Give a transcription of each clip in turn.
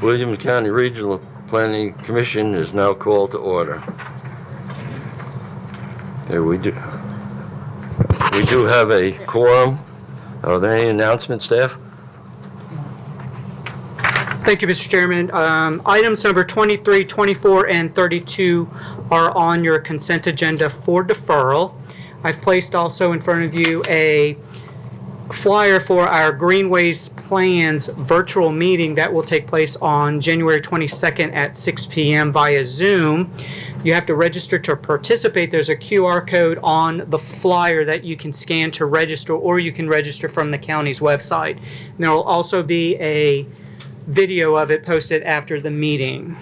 Williamson County Regional Planning Commission is now called to order. There we do have a quorum. Are there any announcements, staff? Thank you, Mr. Chairman. Items number 23, 24, and 32 are on your consent agenda for deferral. I've placed also in front of you a flyer for our Greenways Plans virtual meeting that will take place on January 22nd at 6 p.m. via Zoom. You have to register to participate. There's a QR code on the flyer that you can scan to register, or you can register from the county's website. And there will also be a video of it posted after the meeting.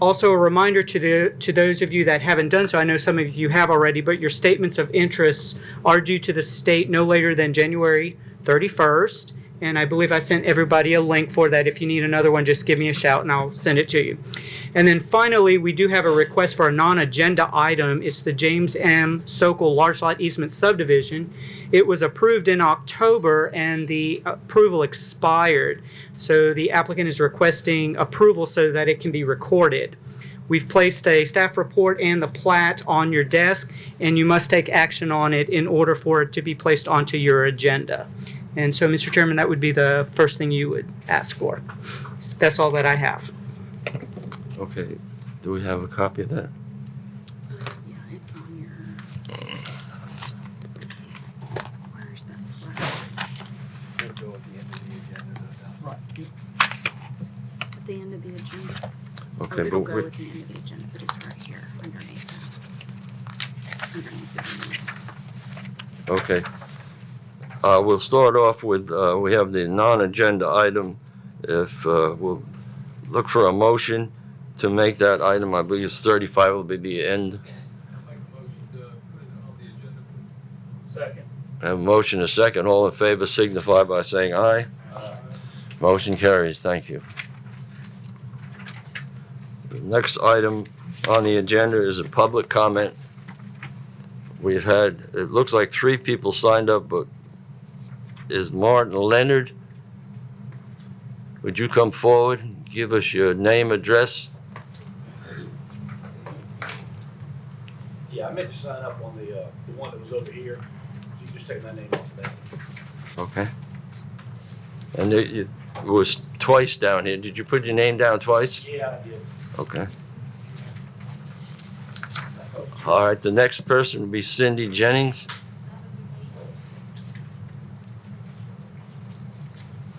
Also a reminder to those of you that haven't done so, I know some of you have already, but your statements of interests are due to the state no later than January 31st. And I believe I sent everybody a link for that. If you need another one, just give me a shout and I'll send it to you. And then finally, we do have a request for a non-agenda item. It's the James M. Sokol Large Lot Easement Subdivision. It was approved in October and the approval expired. So the applicant is requesting approval so that it can be recorded. We've placed a staff report and the plat on your desk, and you must take action on it in order for it to be placed onto your agenda. And so, Mr. Chairman, that would be the first thing you would ask for. That's all that I have. Okay. Do we have a copy of that? Yeah, it's on your. Let's see. Where's that? It'll go at the end of the agenda, though. Right. At the end of the agenda. Okay, It'll but go at the end of the agenda, but it's right here underneath that. Underneath the minutes. okay. We'll start off with, we have the non-agenda item. If we'll look for a motion to make that item, I believe it's 35 will be the end. I'll make a motion to put it on the agenda. Second. I have a motion, a second. All in favor signify by saying aye. Motion carries. Thank you. The next item on the agenda is a public comment. We've had, it looks like 3 people signed up, but is Martin Leonard? Would you come forward and give us your name, address? Yeah, I meant to sign up on the one that was over here. So you can just take my name off of that. Okay. And it was twice down here. Did you put your name down twice? Yeah, I did. Okay. All right, the next person will be Cindy Jennings.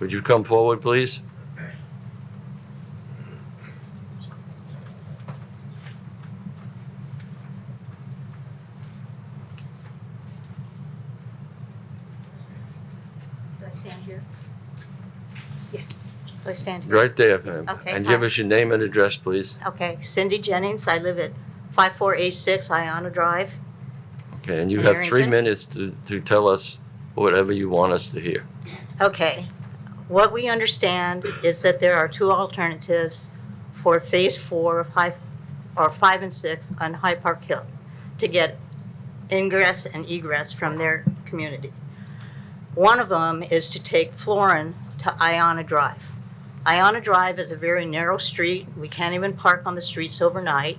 Would you come forward, please? Do I stand here? Yes. Do I stand here? Right there, ma'am. Okay, And give hi. us your name and address, please. Okay, Cindy Jennings. I live at 5486 Iona Drive. Okay, and you In have 3 Arrington. minutes to tell us whatever you want us to hear. Okay. What we understand is that there are 2 alternatives for Phase 4 of 5 and 6 on High Park Hill to get ingress and egress from their community. One of them is to take Florin to Iona Drive. Iona Drive is a very narrow street. We can't even park on the streets overnight.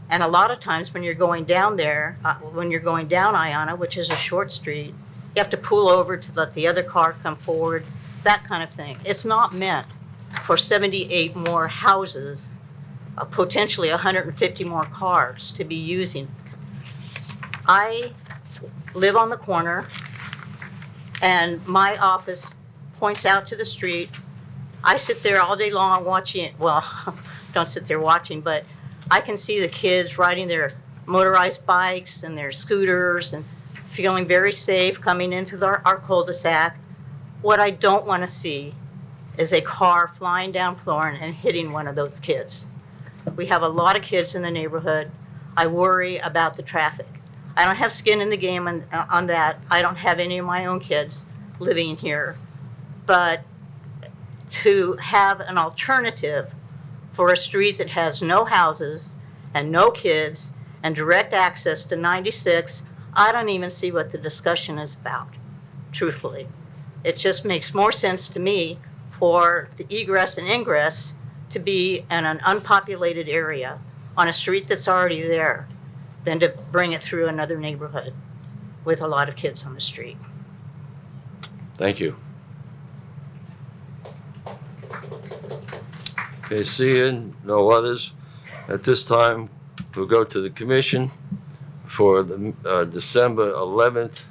And a lot of times when you're going down there, when you're going down Iona, which is a short street, you have to pull over to let the other car come forward, that kind of thing. It's not meant for 78 more houses, potentially 150 more cars to be using. I live on the corner, and my office points out to the street. I sit there all day long watching, well, don't sit there watching, but I can see the kids riding their motorized bikes and their scooters and feeling very safe coming into our cul-de-sac. What I don't want to see is a car flying down Florin and hitting one of those kids. We have a lot of kids in the neighborhood. I worry about the traffic. I don't have skin in the game on that. I don't have any of my own kids living here. But to have an alternative for a street that has no houses and no kids and direct access to 96, I don't even see what the discussion is about, truthfully. It just makes more sense to me for the egress and ingress to be in an unpopulated area on a street that's already there than to bring it through another neighborhood with a lot of kids on the street. Thank you. Okay, seeing no others, at this time, we'll go to the commission for the December 11th,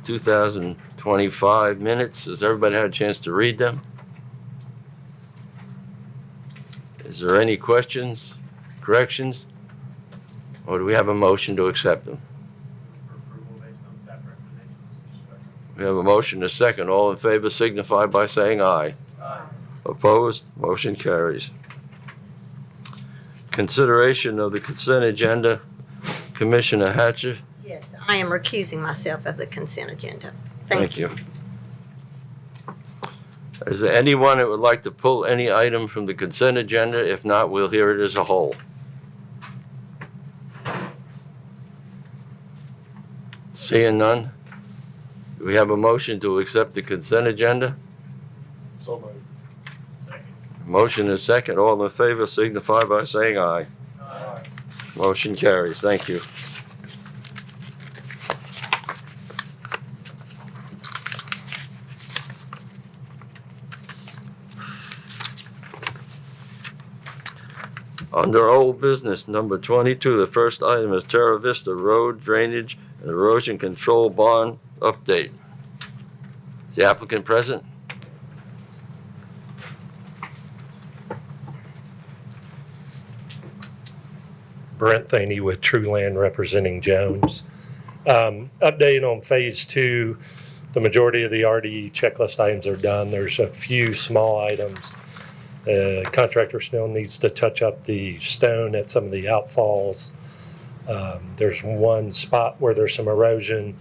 2025 minutes. Has everybody had a chance to read them? Is there any questions, corrections? Or do we have a motion to accept them? For approval based on staff recommendations. We have a motion, a second. All in favor signify by saying aye. Aye. Opposed? Motion carries. Consideration of the consent agenda. Commissioner Hatcher. Yes, I am recusing myself of the consent agenda. Thank you. Is there anyone that would like to pull any item from the consent agenda? If not, we'll hear it as a whole. Seeing none, do we have a motion to accept the consent agenda? So moved. Second. Motion is second. All in favor signify by saying aye. Aye. Motion carries. Thank you. Under old business, number 22, the first item is Terra Vista Road Drainage and Erosion Control Bond Update. Is the applicant present? Brent Thaney with True Land representing Jones. Update on phase 2, the majority of the RDE checklist items are done. There's a few small items. Contractor still needs to touch up the stone at some of the outfalls. There's one spot where there's some erosion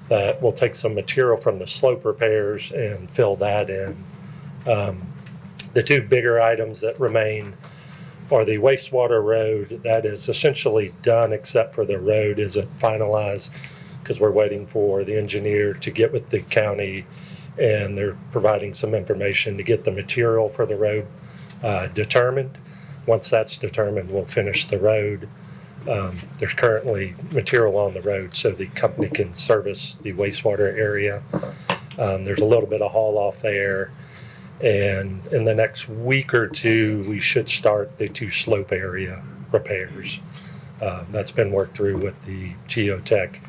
that will take some material from the slope repairs and fill that in. The two bigger items that remain are the wastewater road. That is essentially done, except for the road isn't finalized because we're waiting for the engineer to get with the county, and they're providing some information to get the material for the road determined. Once that's determined, we'll finish the road. There's currently material on the road so the company can service the wastewater area. There's a little bit of haul off there. And in the next week or two, we should start the 2 slope area repairs. That's been worked through with the geotech,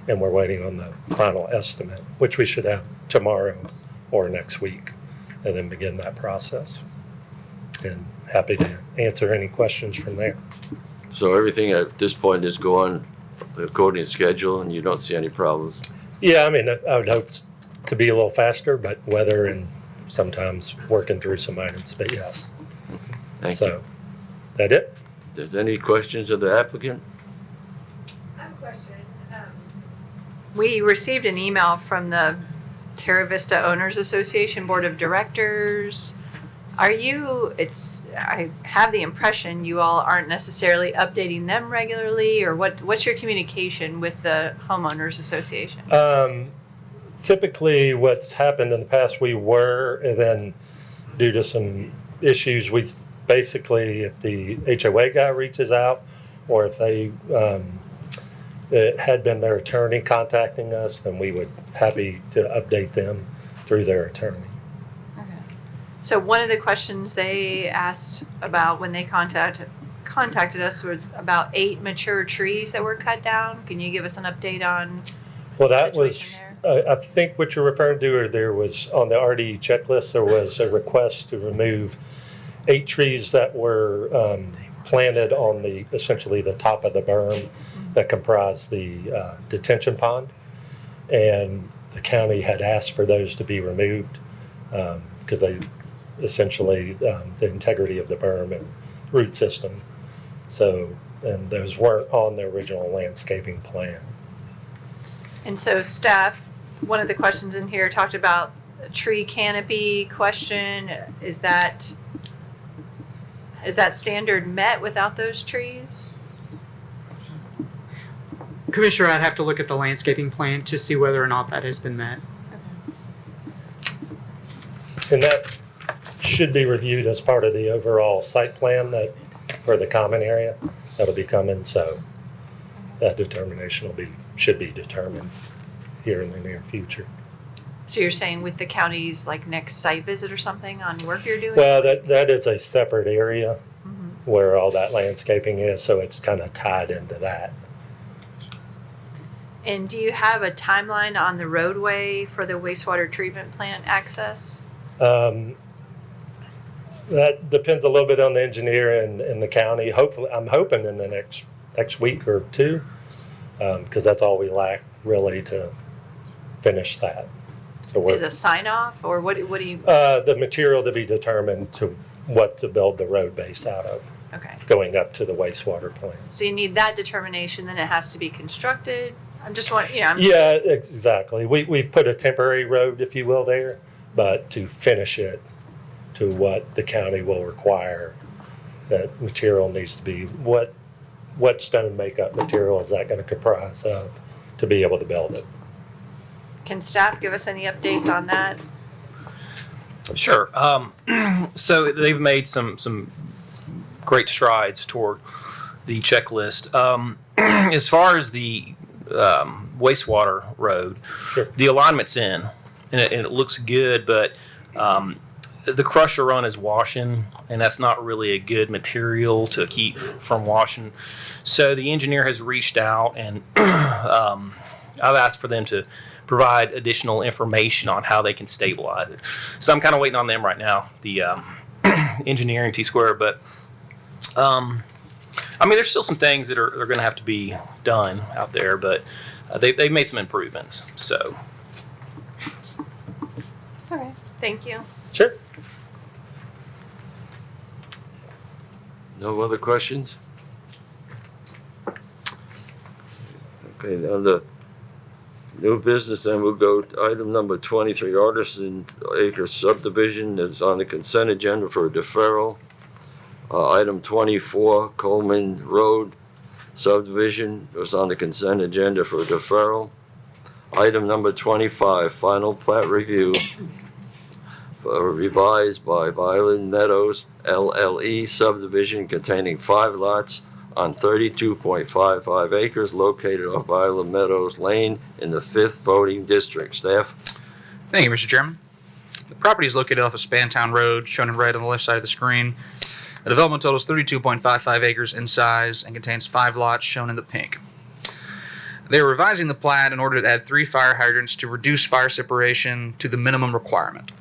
and we're waiting on the final estimate, which we should have tomorrow or next week, and then begin that process. And happy to answer any questions from there. So everything at this point is going according to schedule and you don't see any problems? Yeah, I mean, I would hope to be a little faster, but weather and sometimes working through some items, but yes. Thank you. So, that it? If there's any questions of the applicant? I have a question. We received an email from the Terra Vista Owners Association Board of Directors. I have the impression you all aren't necessarily updating them regularly, or what's your communication with the homeowners association? Typically, what's happened in the past, we were, and then due to some issues, we basically, if the HOA guy reaches out, or if they, it had been their attorney contacting us, then we would happy to update them through their attorney. Okay. So one of the questions they asked about when they contacted us was about 8 mature trees that were cut down. Can you give us an update on Well, the that was, situation there? I think what you're referring to, or there was on the RDE checklist, there was a request to remove 8 trees that were planted on the, essentially the top of the berm that comprised the detention pond. And the county had asked for those to be removed because they essentially, the integrity of the berm and root system. So, and those weren't on the original landscaping plan. And so staff, one of the questions in here talked about a tree canopy question. Is that standard met without those trees? Commissioner, I'd have to look at the landscaping plan to see whether or not that has been met. And that should be reviewed as part of the overall site plan that, for the common area that'll be coming, so that determination should be determined here in the near future. So you're saying with the county's like next site visit or something on work you're doing? Well, that is a separate area where all that landscaping is, so it's kind of tied into that. And do you have a timeline on the roadway for the wastewater treatment plant access? That depends a little bit on the engineer and the county. Hopefully, I'm hoping in the next week or two, because that's all we lack really to finish that. So Is a sign off or what do you? The material to be determined to what to build the road base out of, Okay. going up to the wastewater plant. So you need that determination, then it has to be constructed. I'm just wondering, Yeah, exactly. We've put a temporary road, if you will, there, but to finish it to what the county will require, that material needs to be, what stone makeup material is that going to comprise of to be able to build it? Can staff give us any updates on that? Sure. So they've made some great strides toward the checklist. As far as the wastewater road, Sure. the alignment's in, and it looks good, but the crusher run is washing, and that's not really a good material to keep from washing. So the engineer has reached out, and I've asked for them to provide additional information on how they can stabilize it. So I'm kind of waiting on them right now, the engineering T-Square, but I mean, there's still some things that are going to have to be done out there, but they've made some improvements. So, Okay. Thank you. Sure. No other questions? Okay, on the new business, then we'll go to item number 23, Artisan Acre subdivision is on the consent agenda for a deferral. Item 24, Coleman Road subdivision was on the consent agenda for a deferral. Item number 25, final plat review revised by Violet Meadows LLE subdivision containing 5 lots on 32.55 acres located off Violet Meadows Lane in the 5th voting district. Staff? Thank you, Mr. Chairman. The property is located off of Spantown Road, shown in red on the left side of the screen. The development totals 32.55 acres in size and contains 5 lots, shown in the pink. They are revising the plat in order to add 3 fire hydrants to reduce fire separation to the minimum requirement.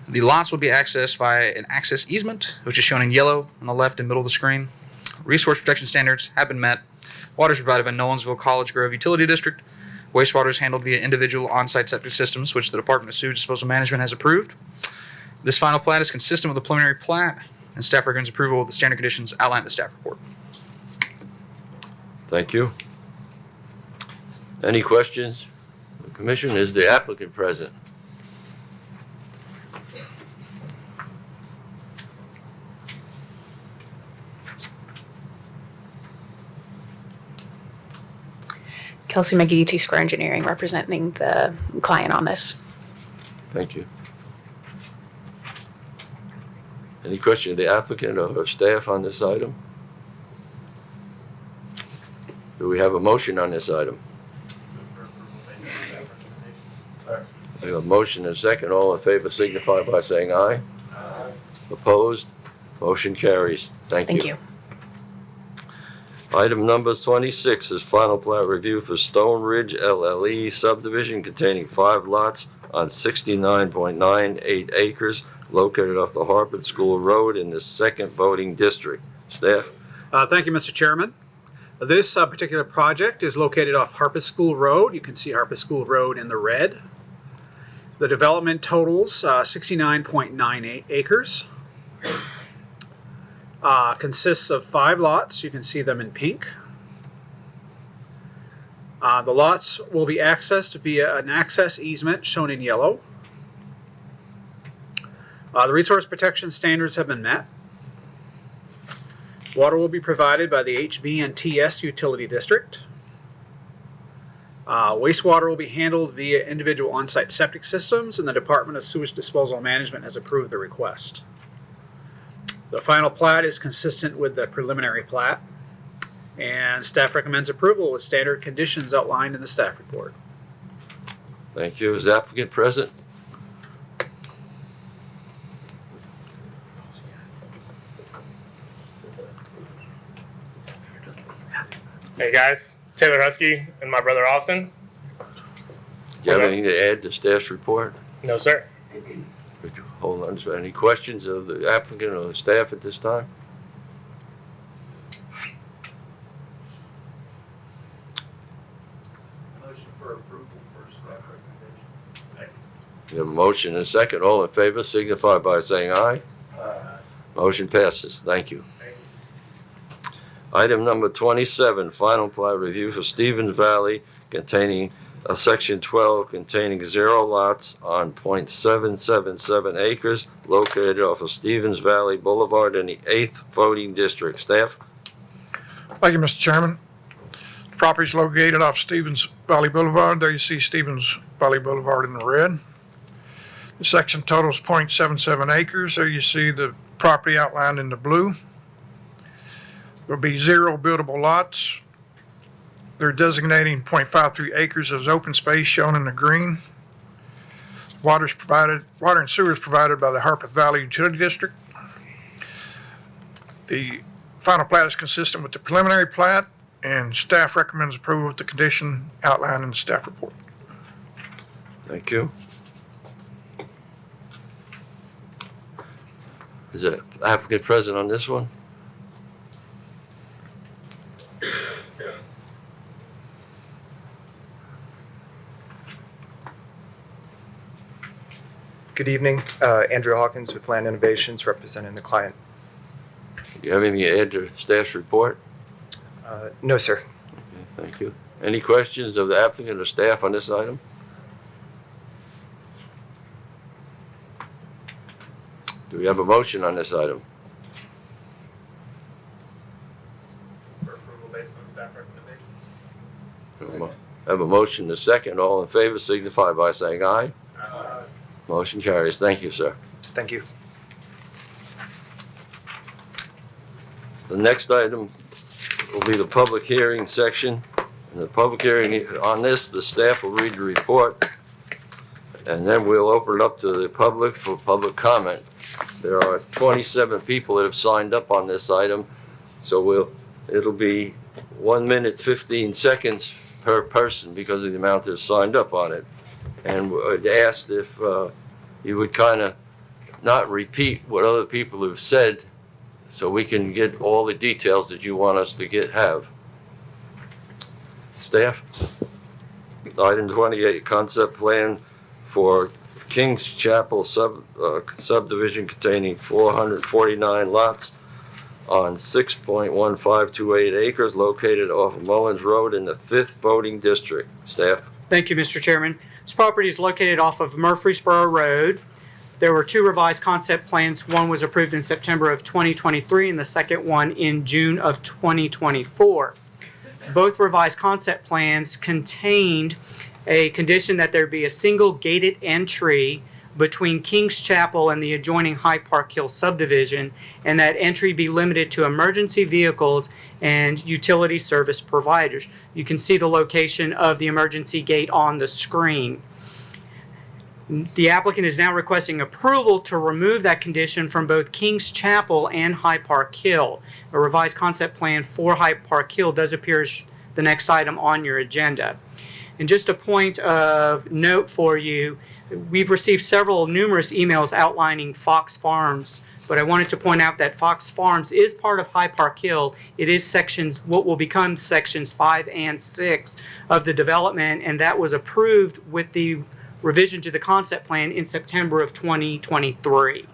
The lots will be accessed via an access easement, which is shown in yellow on the left and middle of the screen. Resource protection standards have been met. Water is provided by Nolensville College Grove Utility District. Wastewater is handled via individual on-site septic systems, which the Department of Sewage Disposal Management has approved. This final plat is consistent with the preliminary plat, and staff recommends approval of the standard conditions outlined in the staff report. Thank you. Any questions? The commission, is the applicant present? Kelsey McGee, T-Square Engineering, representing the client on this. Thank you. Any question of the applicant or staff on this item? Do we have a motion on this item? We have a motion and a second. All in favor signify by saying aye. Opposed? Motion carries. Thank you. Thank you. Item number 26 is final plat review for Stone Ridge LLE subdivision containing 5 lots on 69.98 acres located off the Harpeth School Road in the 2nd voting district. Staff? Thank you, Mr. Chairman. This particular project is located off Harpeth School Road. You can see Harpeth School Road in the red. The development totals 69.98 acres. Consists of 5 lots. You can see them in pink. The lots will be accessed via an access easement shown in yellow. The resource protection standards have been met. Water will be provided by the HB and TS utility district. Wastewater will be handled via individual on-site septic systems, and the Department of Sewage Disposal Management has approved the request. The final plat is consistent with the preliminary plat, and staff recommends approval with standard conditions outlined in the staff report. Thank you. Is the applicant present? Hey guys, Taylor Husky and my brother Austin. Do you have anything to add to staff's report? No, sir. Could you hold on? Is there any questions of the applicant or the staff at this time? Motion for approval for staff recommendation. We have a motion and a second. All in favor signify by saying aye. Motion passes. Thank you. Item number 27, final plat review for Stevens Valley containing section 12 containing 0 lots on .777 acres located off of Stevens Valley Boulevard in the 8th voting district. Staff? Thank you, Mr. Chairman. The property is located off Stevens Valley Boulevard. There you see Stevens Valley Boulevard in the red. The section totals .77 acres. There you see the property outlined in the blue. There'll be 0 buildable lots. They're designating .53 acres as open space shown in the green. Water and sewer is provided by the Harpeth Valley Utility District. The final plat is consistent with the preliminary plat, and staff recommends approval with the condition outlined in the staff report. Thank you. Is the applicant present on this one? Good evening, Andrew Hawkins with Land Innovations representing the client. Do you have anything to add to staff's report? No, sir. Okay, thank you. Any questions of the applicant or staff on this item? Do we have a motion on this item? For approval based on staff recommendation. Have a motion to second. All in favor signify by saying aye. Motion carries. Thank you, sir. Thank you. The next item will be the public hearing section. In the public hearing on this, the staff will read the report, and then we'll open it up to the public for public comment. There are 27 people that have signed up on this item, so it'll be 1 minute 15 seconds per person because of the amount that have signed up on it. And would ask if you would kind of not repeat what other people have said so we can get all the details that you want us to have. Staff? Item 28, concept plan for Kings Chapel subdivision containing 449 lots on 6.1528 acres located off of Mullins Road in the 5th voting district. Staff? Thank you, Mr. Chairman. This property is located off of Murfreesboro Road. There were 2 revised concept plans. One was approved in September of 2023 and the second one in June of 2024. Both revised concept plans contained a condition that there be a single gated entry between Kings Chapel and the adjoining High Park Hill subdivision, and that entry be limited to emergency vehicles and utility service providers. You can see the location of the emergency gate on the screen. The applicant is now requesting approval to remove that condition from both Kings Chapel and High Park Hill. A revised concept plan for High Park Hill does appear as the next item on your agenda. And just a point of note for you, we've received numerous emails outlining Fox Farms, but I wanted to point out that Fox Farms is part of High Park Hill. It is what will become sections 5 and 6 of the development, and that was approved with the revision to the concept plan in September of 2023.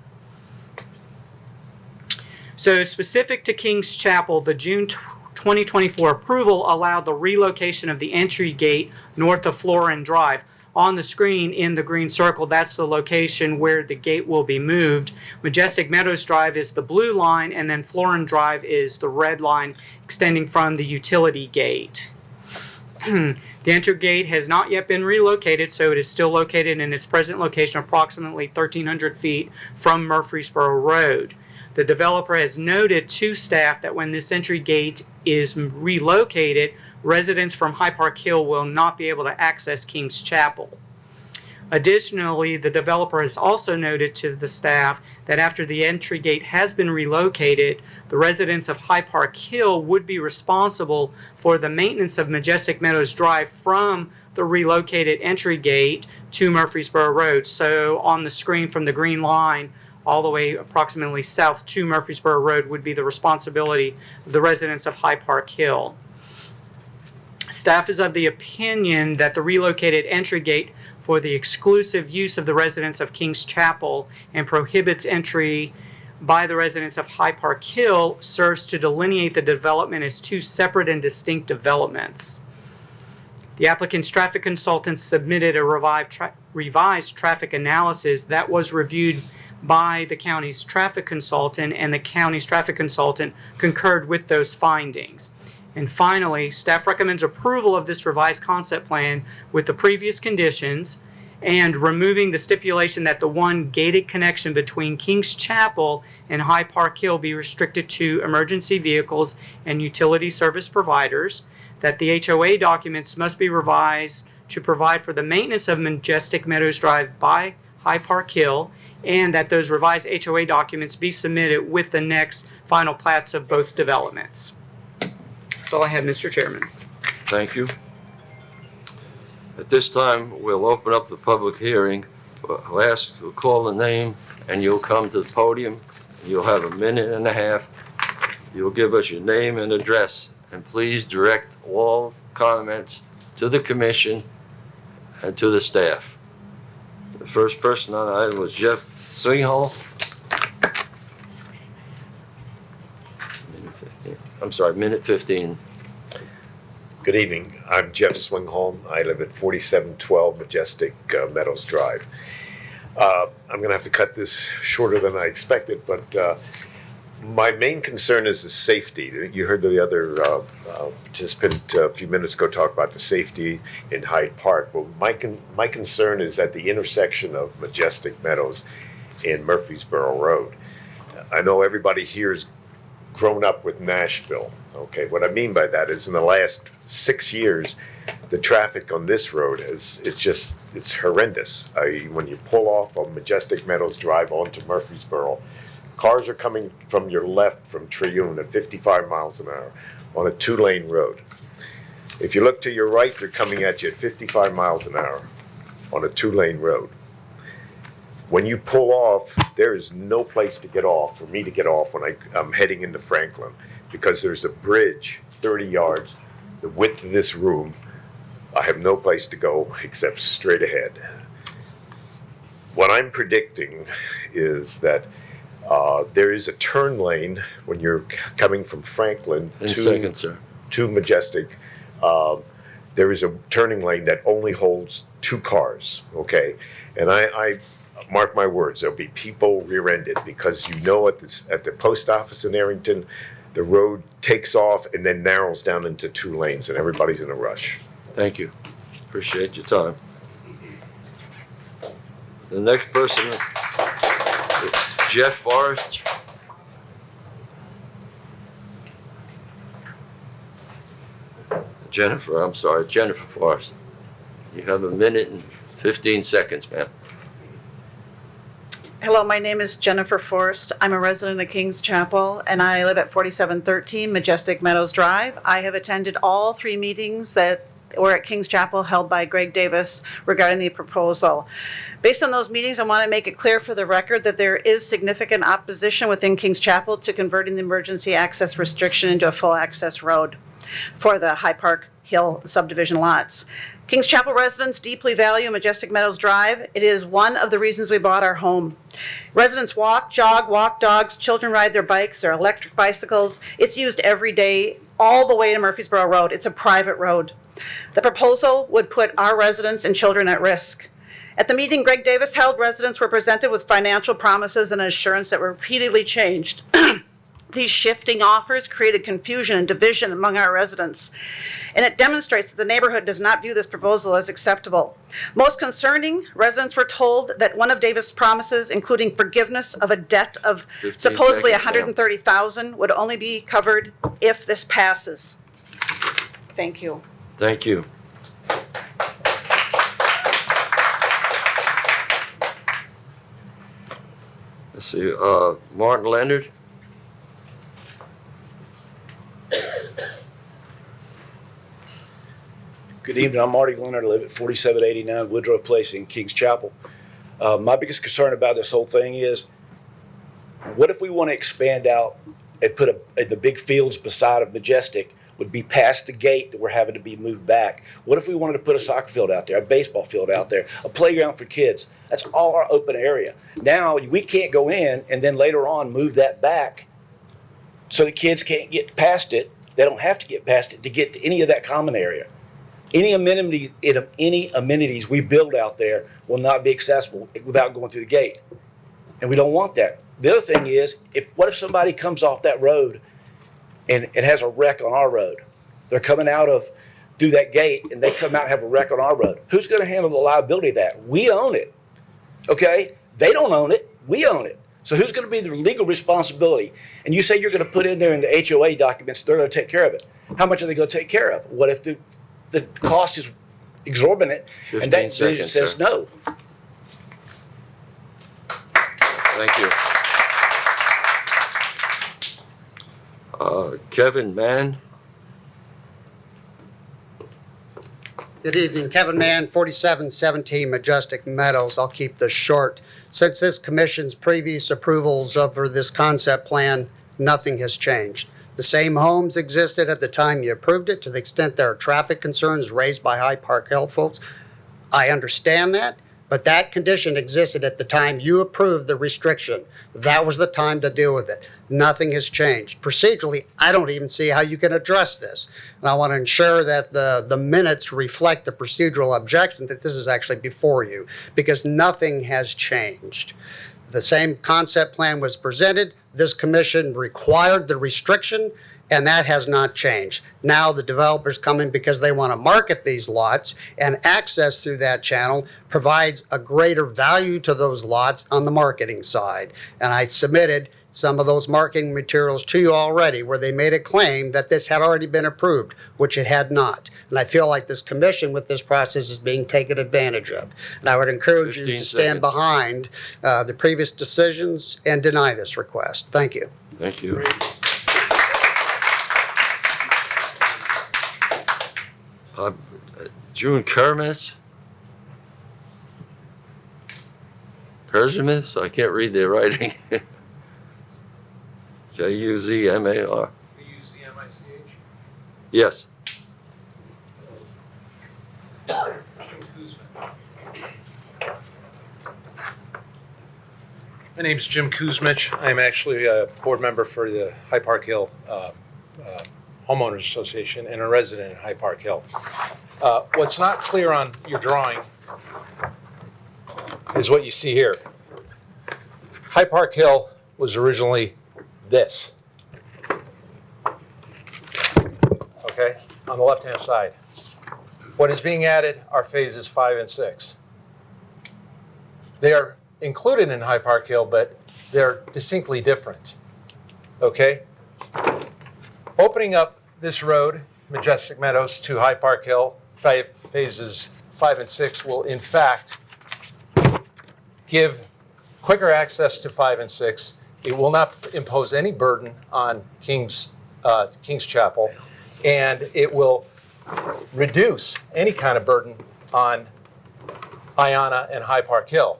So specific to Kings Chapel, the June 2024 approval allowed the relocation of the entry gate north of Florin Drive. On the screen in the green circle, that's the location where the gate will be moved. Majestic Meadows Drive is the blue line, and then Florin Drive is the red line extending from the utility gate. The entry gate has not yet been relocated, so it is still located in its present location approximately 1,300 feet from Murfreesboro Road. The developer has noted to staff that when this entry gate is relocated, residents from High Park Hill will not be able to access King's Chapel. Additionally, the developer has also noted to the staff that after the entry gate has been relocated, the residents of High Park Hill would be responsible for the maintenance of Majestic Meadows Drive from the relocated entry gate to Murfreesboro Road. So on the screen from the green line all the way approximately south to Murfreesboro Road would be the responsibility of the residents of High Park Hill. Staff is of the opinion that the relocated entry gate for the exclusive use of the residents of King's Chapel and prohibits entry by the residents of High Park Hill serves to delineate the development as two separate and distinct developments. The applicant's traffic consultant submitted a revised traffic analysis that was reviewed by the county's traffic consultant, and the county's traffic consultant concurred with those findings. And finally, staff recommends approval of this revised concept plan with the previous conditions and removing the stipulation that the one gated connection between King's Chapel and High Park Hill be restricted to emergency vehicles and utility service providers, that the HOA documents must be revised to provide for the maintenance of Majestic Meadows Drive by High Park Hill, and that those revised HOA documents be submitted with the next final plats of both developments. That's all I have, Mr. Chairman. Thank you. At this time, we'll open up the public hearing. We'll call the name, and you'll come to the podium. You'll have a minute and a half. You'll give us your name and address, and please direct all comments to the commission and to the staff. The first person on the item was Jeff Swinghall. Minute 15. Good evening. I'm Jeff Swingholm. I live at 4712 Majestic Meadows Drive. I'm going to have to cut this shorter than I expected, but my main concern is the safety. You heard the other participant a few minutes ago talk about the safety in Hyde Park. Well, my concern is at the intersection of Majestic Meadows and Murfreesboro Road. I know everybody here is grown up with Nashville. Okay, what I mean by that is in the last 6 years, the traffic on this road it's horrendous. When you pull off on Majestic Meadows Drive onto Murfreesboro, cars are coming from your left from Trioune at 55 miles an hour on a 2-lane road. If you look to your right, they're coming at you at 55 miles an hour on a 2-lane road. When you pull off, there is no place to get off, for me to get off when I'm heading into Franklin, because there's a bridge 30 yards, the width of this room. I have no place to go except straight ahead. What I'm predicting is that there is a turn lane when you're coming from Franklin to Majestic. There is a turning lane that only holds 2 cars, okay? And I mark my words, there'll be people rear-ended, because you know at the post office in Arrington, the road takes off and then narrows down into 2 lanes, and everybody's in a rush. Thank you. Appreciate your time. The next person is Jeff Forrest. Jennifer Forrest. You have a minute and 15 seconds, ma'am. Hello, my name is Jennifer Forrest. I'm a resident of King's Chapel, and I live at 4713 Majestic Meadows Drive. I have attended all 3 meetings that were at King's Chapel held by Greg Davis regarding the proposal. Based on those meetings, I want to make it clear for the record that there is significant opposition within King's Chapel to converting the emergency access restriction into a full access road for the High Park Hill subdivision lots. King's Chapel residents deeply value Majestic Meadows Drive. It is one of the reasons we bought our home. Residents walk, jog, walk dogs, children ride their bikes, their electric bicycles. It's used every day, all the way to Murfreesboro Road. It's a private road. The proposal would put our residents and children at risk. At the meeting Greg Davis held, residents were presented with financial promises and assurance that were repeatedly changed. these shifting offers created confusion and division among our residents, and it demonstrates that the neighborhood does not view this proposal as acceptable. Most concerning, residents were told that one of Davis' promises, including forgiveness of a debt of 15 supposedly seconds, ma'am. $130,000, would only be covered if this passes. Thank you. Thank you. Let's see, Martin Leonard? Good evening. I'm Marty Leonard. I live at 4789 Woodrow Place in Kings Chapel. My biggest concern about this whole thing is, what if we want to expand out and put the big fields beside of Majestic would be past the gate that we're having to be moved back? What if we wanted to put a soccer field out there, a baseball field out there, a playground for kids? That's all our open area. Now we can't go in and then later on move that back so the kids can't get past it. They don't have to get past it to get to any of that common area. Any amenities we build out there will not be accessible without going through the gate. And we don't want that. The other thing is, what if somebody comes off that road and it has a wreck on our road? They're coming through that gate and they come out and have a wreck on our road. Who's going to handle the liability of that? We own it. Okay? They don't own it. We own it. So who's going to be the legal responsibility? And you say you're going to put in there in the HOA documents, they're going to take care of it. How much are they going to take care of? What if the cost is exorbitant and that division says no? Thank you. Kevin Mann? Good evening, Kevin Mann, 4717 Majestic Meadows. I'll keep this short. Since this commission's previous approvals over this concept plan, nothing has changed. The same homes existed at the time you approved it. To the extent there are traffic concerns raised by High Park Hill folks, I understand that, but that condition existed at the time you approved the restriction. That was the time to deal with it. Nothing has changed. Procedurally, I don't even see how you can address this. And I want to ensure that the minutes reflect the procedural objection that this is actually before you, because nothing has changed. The same concept plan was presented. This commission required the restriction, and that has not changed. Now the developers come in because they want to market these lots, and access through that channel provides a greater value to those lots on the marketing side. And I submitted some of those marketing materials to you already, where they made a claim that this had already been approved, which it had not. And I feel like this commission with this process is being taken advantage of. And I would encourage you to 15 stand seconds. behind the previous decisions and deny this request. Thank you. Thank you. June Kermis? Kerzimis? I can't read their writing. K-U-Z-M-A-R. K-U-Z-M-I-C-H? Yes. Jim Kuzma. My name's Jim Kuzmich. I'm actually a board member for the High Park Hill Homeowners Association and a resident in High Park Hill. What's not clear on your drawing is what you see here. High Park Hill was originally this. Okay, on the left-hand side. What is being added are phases 5 and 6. They are included in High Park Hill, but they're distinctly different. Okay? Opening up this road, Majestic Meadows to High Park Hill, phases 5 and 6 will in fact give quicker access to 5 and 6. It will not impose any burden on King's Chapel, and it will reduce any kind of burden on Iona and High Park Hill.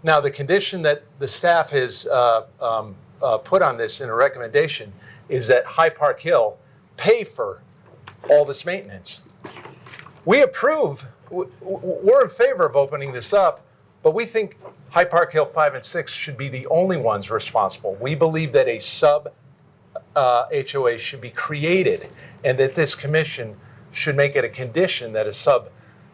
Now, the condition that the staff has put on this in a recommendation is that High Park Hill pay for all this maintenance. We approve, we're in favor of opening this up, but we think High Park Hill 5 and 6 should be the only ones responsible. We believe that a sub HOA should be created, and that this commission should make it a condition that a sub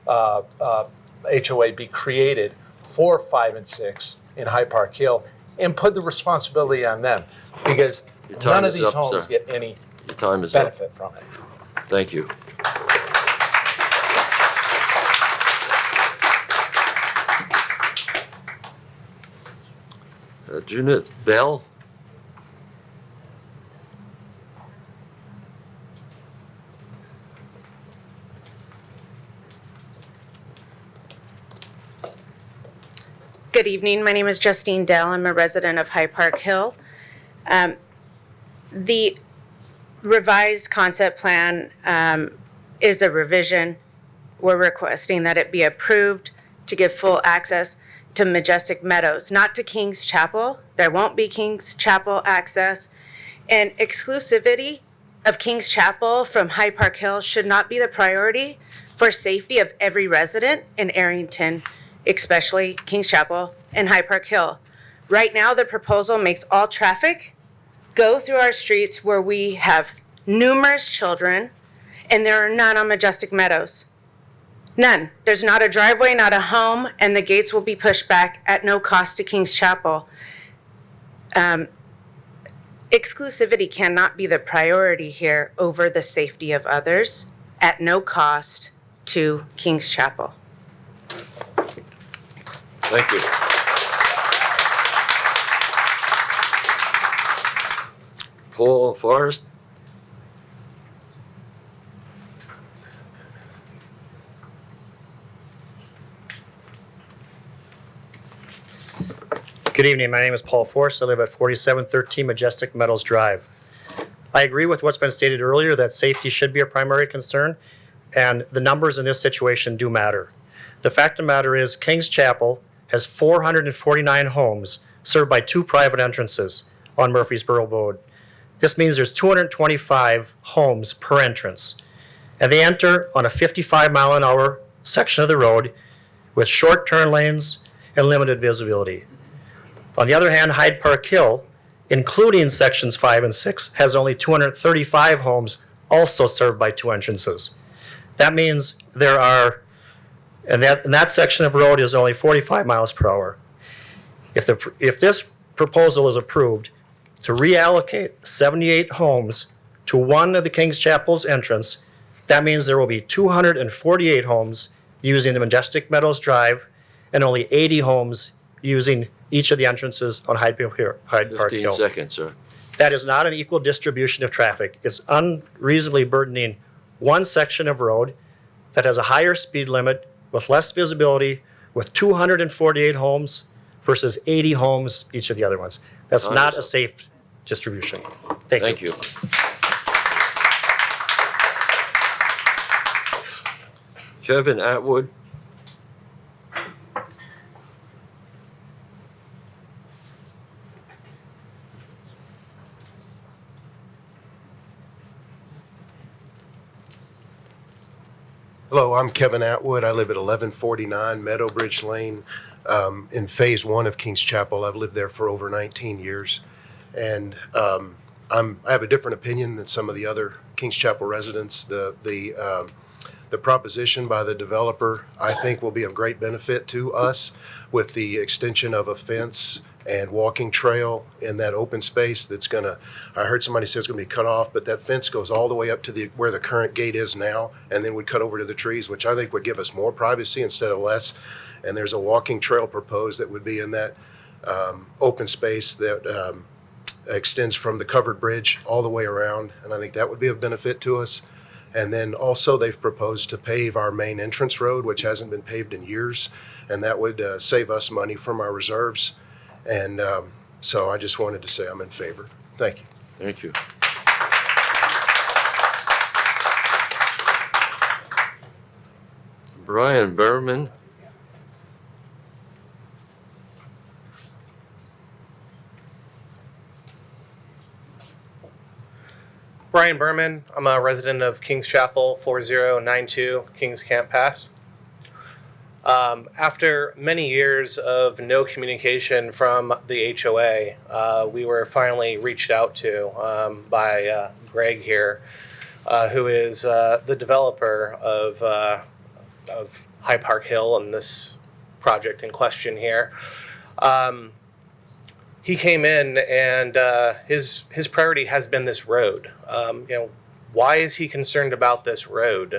HOA be created for 5 and 6 in High Park Hill, and put the responsibility on them, because Your time none of is these up, homes sir. get any Your time is up. benefit from it. Thank you. Judith Bell? Good evening. My name is Justine Dell. I'm a resident of High Park Hill. The revised concept plan is a revision. We're requesting that it be approved to give full access to Majestic Meadows, not to King's Chapel. There won't be King's Chapel access. And exclusivity of King's Chapel from High Park Hill should not be the priority for safety of every resident in Arrington, especially King's Chapel and High Park Hill. Right now, the proposal makes all traffic go through our streets where we have numerous children, and there are none on Majestic Meadows. None. There's not a driveway, not a home, and the gates will be pushed back at no cost to King's Chapel. Exclusivity cannot be the priority here over the safety of others at no cost to King's Chapel. Thank you. Paul Forrest? Good evening. My name is Paul Forrest. I live at 4713 Majestic Meadows Drive. I agree with what's been stated earlier that safety should be a primary concern, and the numbers in this situation do matter. The fact of the matter is King's Chapel has 449 homes served by 2 private entrances on Murfreesboro Road. This means there's 225 homes per entrance, and they enter on a 55-mile-an-hour section of the road with short turn lanes and limited visibility. On the other hand, Hyde Park Hill, including sections 5 and 6, has only 235 homes also served by 2 entrances. That means there are, and that section of road is only 45 miles per hour. If this proposal is approved to reallocate 78 homes to one of the King's Chapel's entrance, that means there will be 248 homes using the Majestic Meadows Drive and only 80 homes using each of the entrances on Hyde Park Hill. 15 seconds, sir. That is not an equal distribution of traffic. It's unreasonably burdening one section of road that has a higher speed limit with less visibility with 248 homes versus 80 homes each of the other ones. That's not a safe distribution. Thank you. Kevin Atwood? Hello, I'm Kevin Atwood. I live at 1149 Meadowbridge Lane in Phase 1 of King's Chapel. I've lived there for over 19 years. And I have a different opinion than some of the other King's Chapel residents. The proposition by the developer, I think, will be of great benefit to us with the extension of a fence and walking trail in that open space that's gonna, I heard somebody say it's gonna be cut off, but that fence goes all the way up to where the current gate is now, and then would cut over to the trees, which I think would give us more privacy instead of less. And there's a walking trail proposed that would be in that open space that extends from the covered bridge all the way around, and I think that would be of benefit to us. And then also they've proposed to pave our main entrance road, which hasn't been paved in years, and that would save us money from our reserves. And so I just wanted to say I'm in favor. Thank you. Thank you. Brian Berman? Brian Berman. I'm a resident of King's Chapel, 4092 Kings Camp Pass. After many years of no communication from the HOA, we were finally reached out to by Greg here, who is the developer of High Park Hill and this project in question here. he came in and his priority has been this road. Why is he concerned about this road?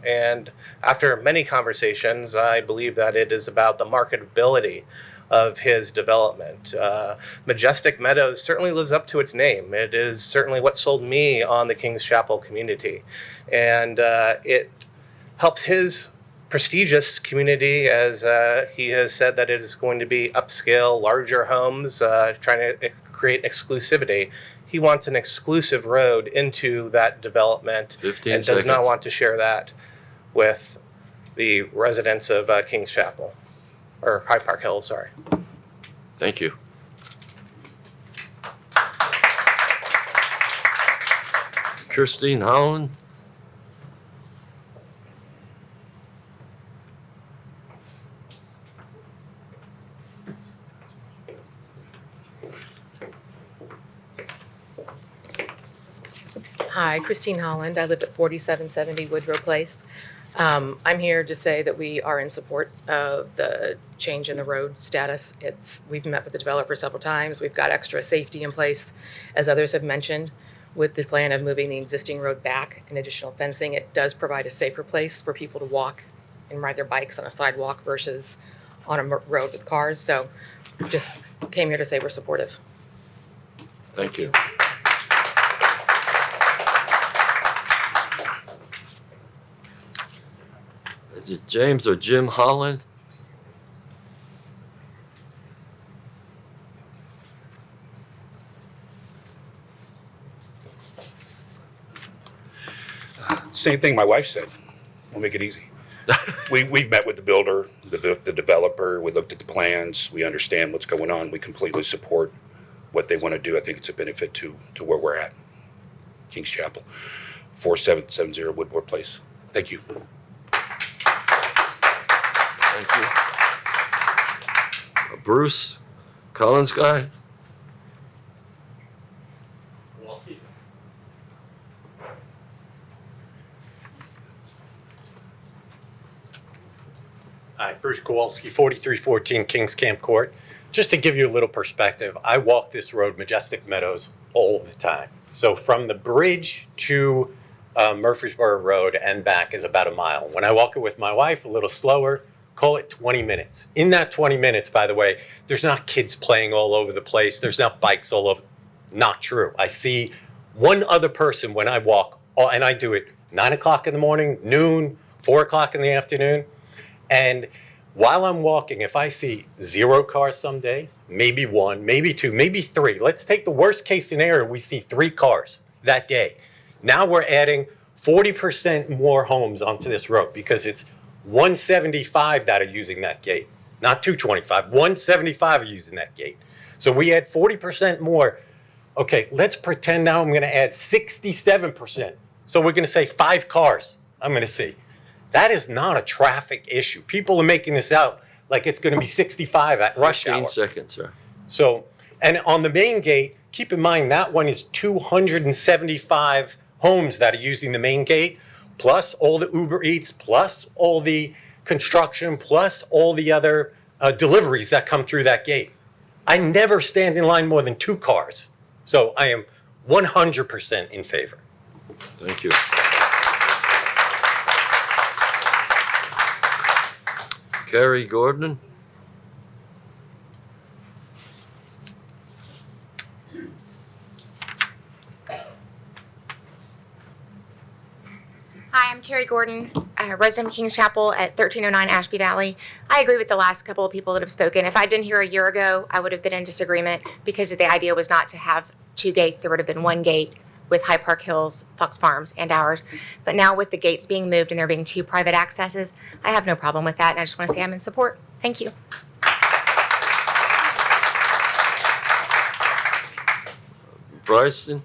And after many conversations, I believe that it is about the marketability of his development. Majestic Meadows certainly lives up to its name. It is certainly what sold me on the Kings Chapel community. And it helps his prestigious community, as he has said that it is going to be upscale, larger homes, trying to create exclusivity. He wants an exclusive road into that development 15 and does not seconds. want to share that with the residents of Kings Chapel, or Hyde Park Hills, sorry. Thank you. Christine Holland? Hi, Christine Holland. I live at 4770 Woodrow Place. I'm here to say that we are in support of the change in the road status. We've met with the developer several times. We've got extra safety in place, as others have mentioned, with the plan of moving the existing road back and additional fencing. It does provide a safer place for people to walk and ride their bikes on a sidewalk versus on a road with cars. So just came here to say we're supportive. Thank you. Is it James or Jim Holland? Same thing my wife said. We'll make it easy. We've met with the builder, the developer. We looked at the plans. We understand what's going on. We completely support what they want to do. I think it's a benefit to where we're at. Kings Chapel, 4770 Woodward Place. Thank you. Thank you. Bruce Collins guy? Hi, Bruce Kowalski, 4314 Kings Camp Court. Just to give you a little perspective, I walk this road, Majestic Meadows, all the time. So from the bridge to Murfreesboro Road and back is about a mile. When I walk it with my wife, a little slower, call it 20 minutes. In that 20 minutes, by the way, there's not kids playing all over the place. There's not bikes all over. Not true. I see one other person when I walk, and I do it 9 o'clock in the morning, noon, 4 o'clock in the afternoon. And while I'm walking, if I see 0 cars some days, maybe 1, maybe 2, maybe 3. Let's take the worst case scenario. We see 3 cars that day. Now we're adding 40% more homes onto this road because it's 175 that are using that gate, not 225. 175 are using that gate. So we add 40% more. Okay, let's pretend now I'm going to add 67%. So we're going to say 5 cars I'm going to see. That is not a traffic issue. People are making this out like it's going to be 65 at rush hour. 15 seconds, sir. So, and on the main gate, keep in mind that one is 275 homes that are using the main gate, plus all the Uber Eats, plus all the construction, plus all the other deliveries that come through that gate. I never stand in line more than 2 cars. So I am 100% in favor. Thank you. Carrie Gordon? Hi, I'm Carrie Gordon, resident of Kings Chapel at 1309 Ashby Valley. I agree with the last couple of people that have spoken. If I'd been here a year ago, I would have been in disagreement because the idea was not to have 2 gates. There would have been 1 gate with Hyde Park Hills, Fox Farms, and ours. But now with the gates being moved and there being 2 private accesses, I have no problem with that, and I just want to say I'm in support. Thank you. Bryson?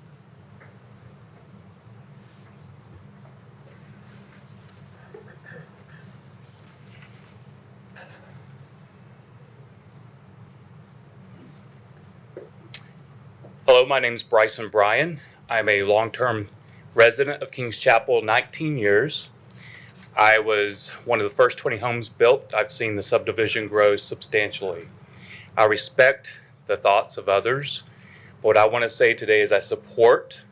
Hello, my name is Bryson Bryan. I'm a long-term resident of Kings Chapel, 19 years. I was one of the first 20 homes built. I've seen the subdivision grow substantially. I respect the thoughts of others. But what I want to say today is I support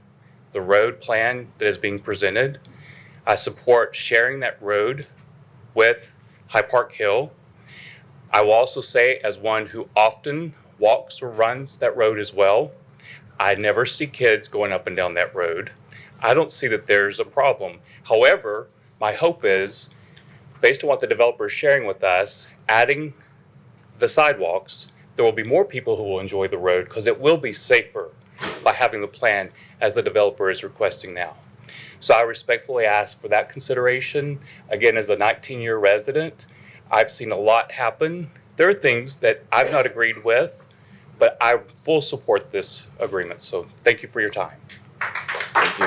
the road plan that is being presented. I support sharing that road with High Park Hill. I will also say, as one who often walks or runs that road as well, I never see kids going up and down that road. I don't see that there's a problem. However, my hope is, based on what the developer is sharing with us, adding the sidewalks, there will be more people who will enjoy the road because it will be safer by having the plan as the developer is requesting now. So I respectfully ask for that consideration. Again, as a 19-year resident, I've seen a lot happen. There are things that I've not agreed with, but I full support this agreement. So thank you for your time. Thank you.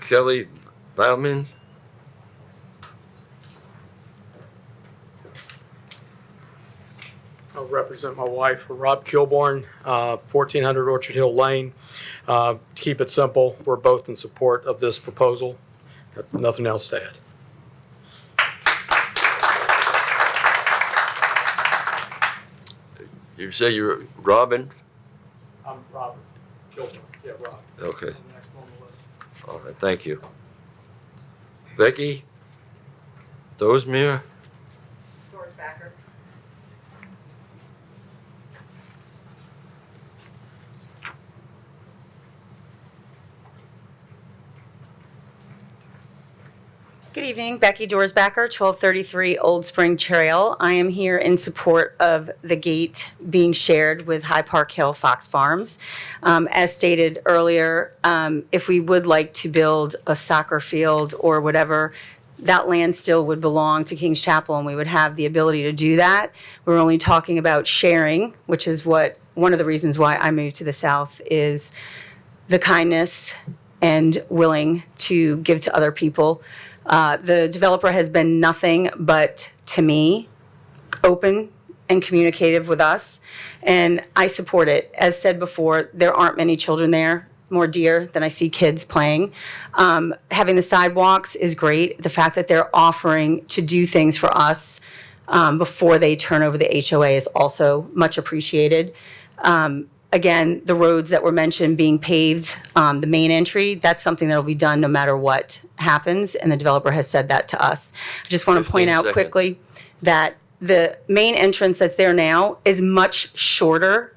Kelly Bauman. I'll represent my wife, Rob Kilborn, 1400 Orchard Hill Lane. To keep it simple, we're both in support of this proposal. Got nothing else to add. You say you're Robin? I'm Robert Kilborn. Yeah, Rob. Okay. All right, thank you. Becky Dozmere? Good evening, Becky Dorsbacker, 1233 Old Spring Trail. I am here in support of the gate being shared with High Park Hill Fox Farms. As stated earlier, if we would like to build a soccer field or whatever, that land still would belong to King's Chapel and we would have the ability to do that. We're only talking about sharing, which is what one of the reasons why I moved to the South is the kindness and willing to give to other people. The developer has been nothing but, to me, open and communicative with us, and I support it. As said before, there aren't many children there, more deer than I see kids playing. Having the sidewalks is great. The fact that they're offering to do things for us before they turn over the HOA is also much appreciated. Again, the roads that were mentioned being paved, the main entry, that's something that'll be done no matter what happens, and the developer has said that to us. I just want to point 15 out seconds. quickly that the main entrance that's there now is much shorter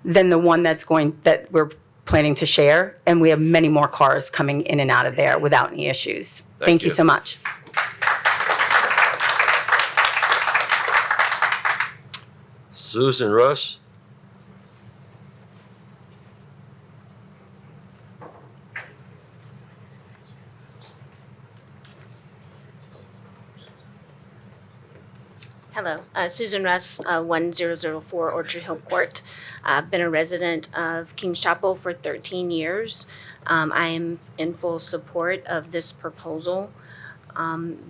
than the one that we're planning to share, and we have many more cars coming in and out of there without any issues. Thank you so much. Susan Russ? Hello, Susan Russ, 1004 Orchard Hill Court. I've been a resident of King's Chapel for 13 years. I am in full support of this proposal.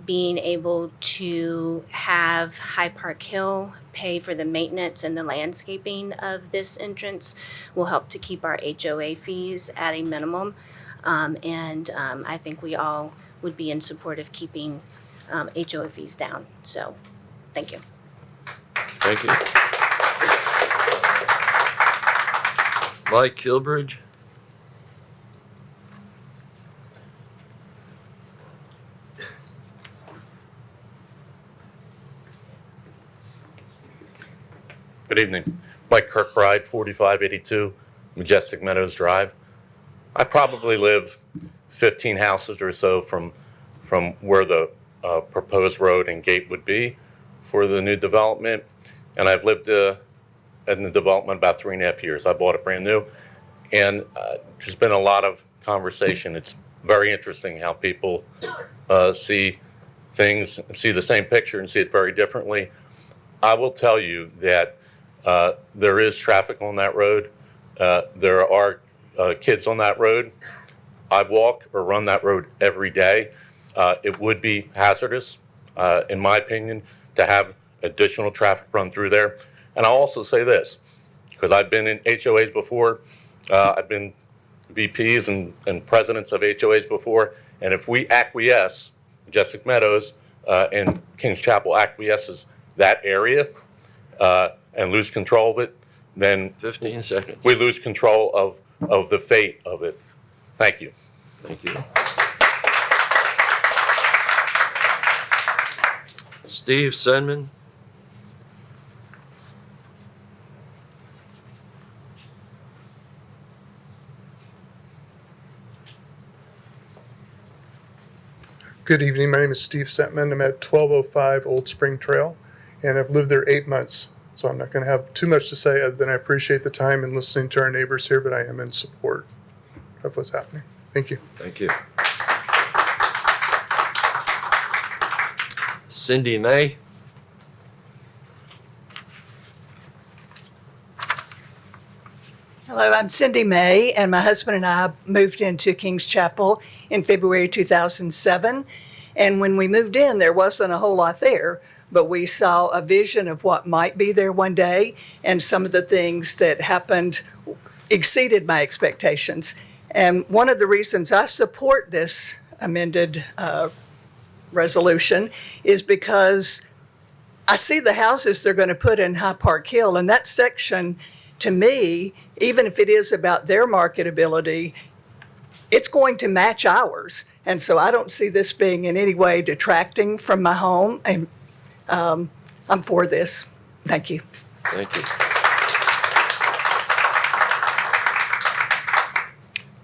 Being able to have High Park Hill pay for the maintenance and the landscaping of this entrance will help to keep our HOA fees at a minimum. I think we all would be in support of keeping HOA fees down. So, thank you. Thank you. Mike Kilbridge? Good evening. Mike Kirkbride, 4582 Majestic Meadows Drive. I probably live 15 houses or so from where the proposed road and gate would be for the new development. And I've lived in the development about 3.5 years. I bought it brand new. And there's been a lot of conversation. It's very interesting how people see things, see the same picture and see it very differently. I will tell you that there is traffic on that road. There are kids on that road. I walk or run that road every day. It would be hazardous, in my opinion, to have additional traffic run through there. And I'll also say this, because I've been in HOAs before. I've been VPs and presidents of HOAs before. And if we acquiesce, Majestic Meadows, and Kings Chapel acquiesces that area and lose control of it, then 15 seconds. we lose control of the fate of it. Thank you. Thank you. Steve Senman. Good evening. My name is Steve Setman. I'm at 1205 Old Spring Trail, and I've lived there 8 months. So I'm not going to have too much to say other than I appreciate the time and listening to our neighbors here, but I am in support of what's happening. Thank you. Thank you. Cindy May. Hello, I'm Cindy May, and my husband and I moved into Kings Chapel in February 2007. And when we moved in, there wasn't a whole lot there, but we saw a vision of what might be there one day, and some of the things that happened exceeded my expectations. And one of the reasons I support this amended resolution is because I see the houses they're going to put in High Park Hill, and that section, to me, even if it is about their marketability, it's going to match ours. And so I don't see this being in any way detracting from my home. And I'm for this. Thank you. Thank you.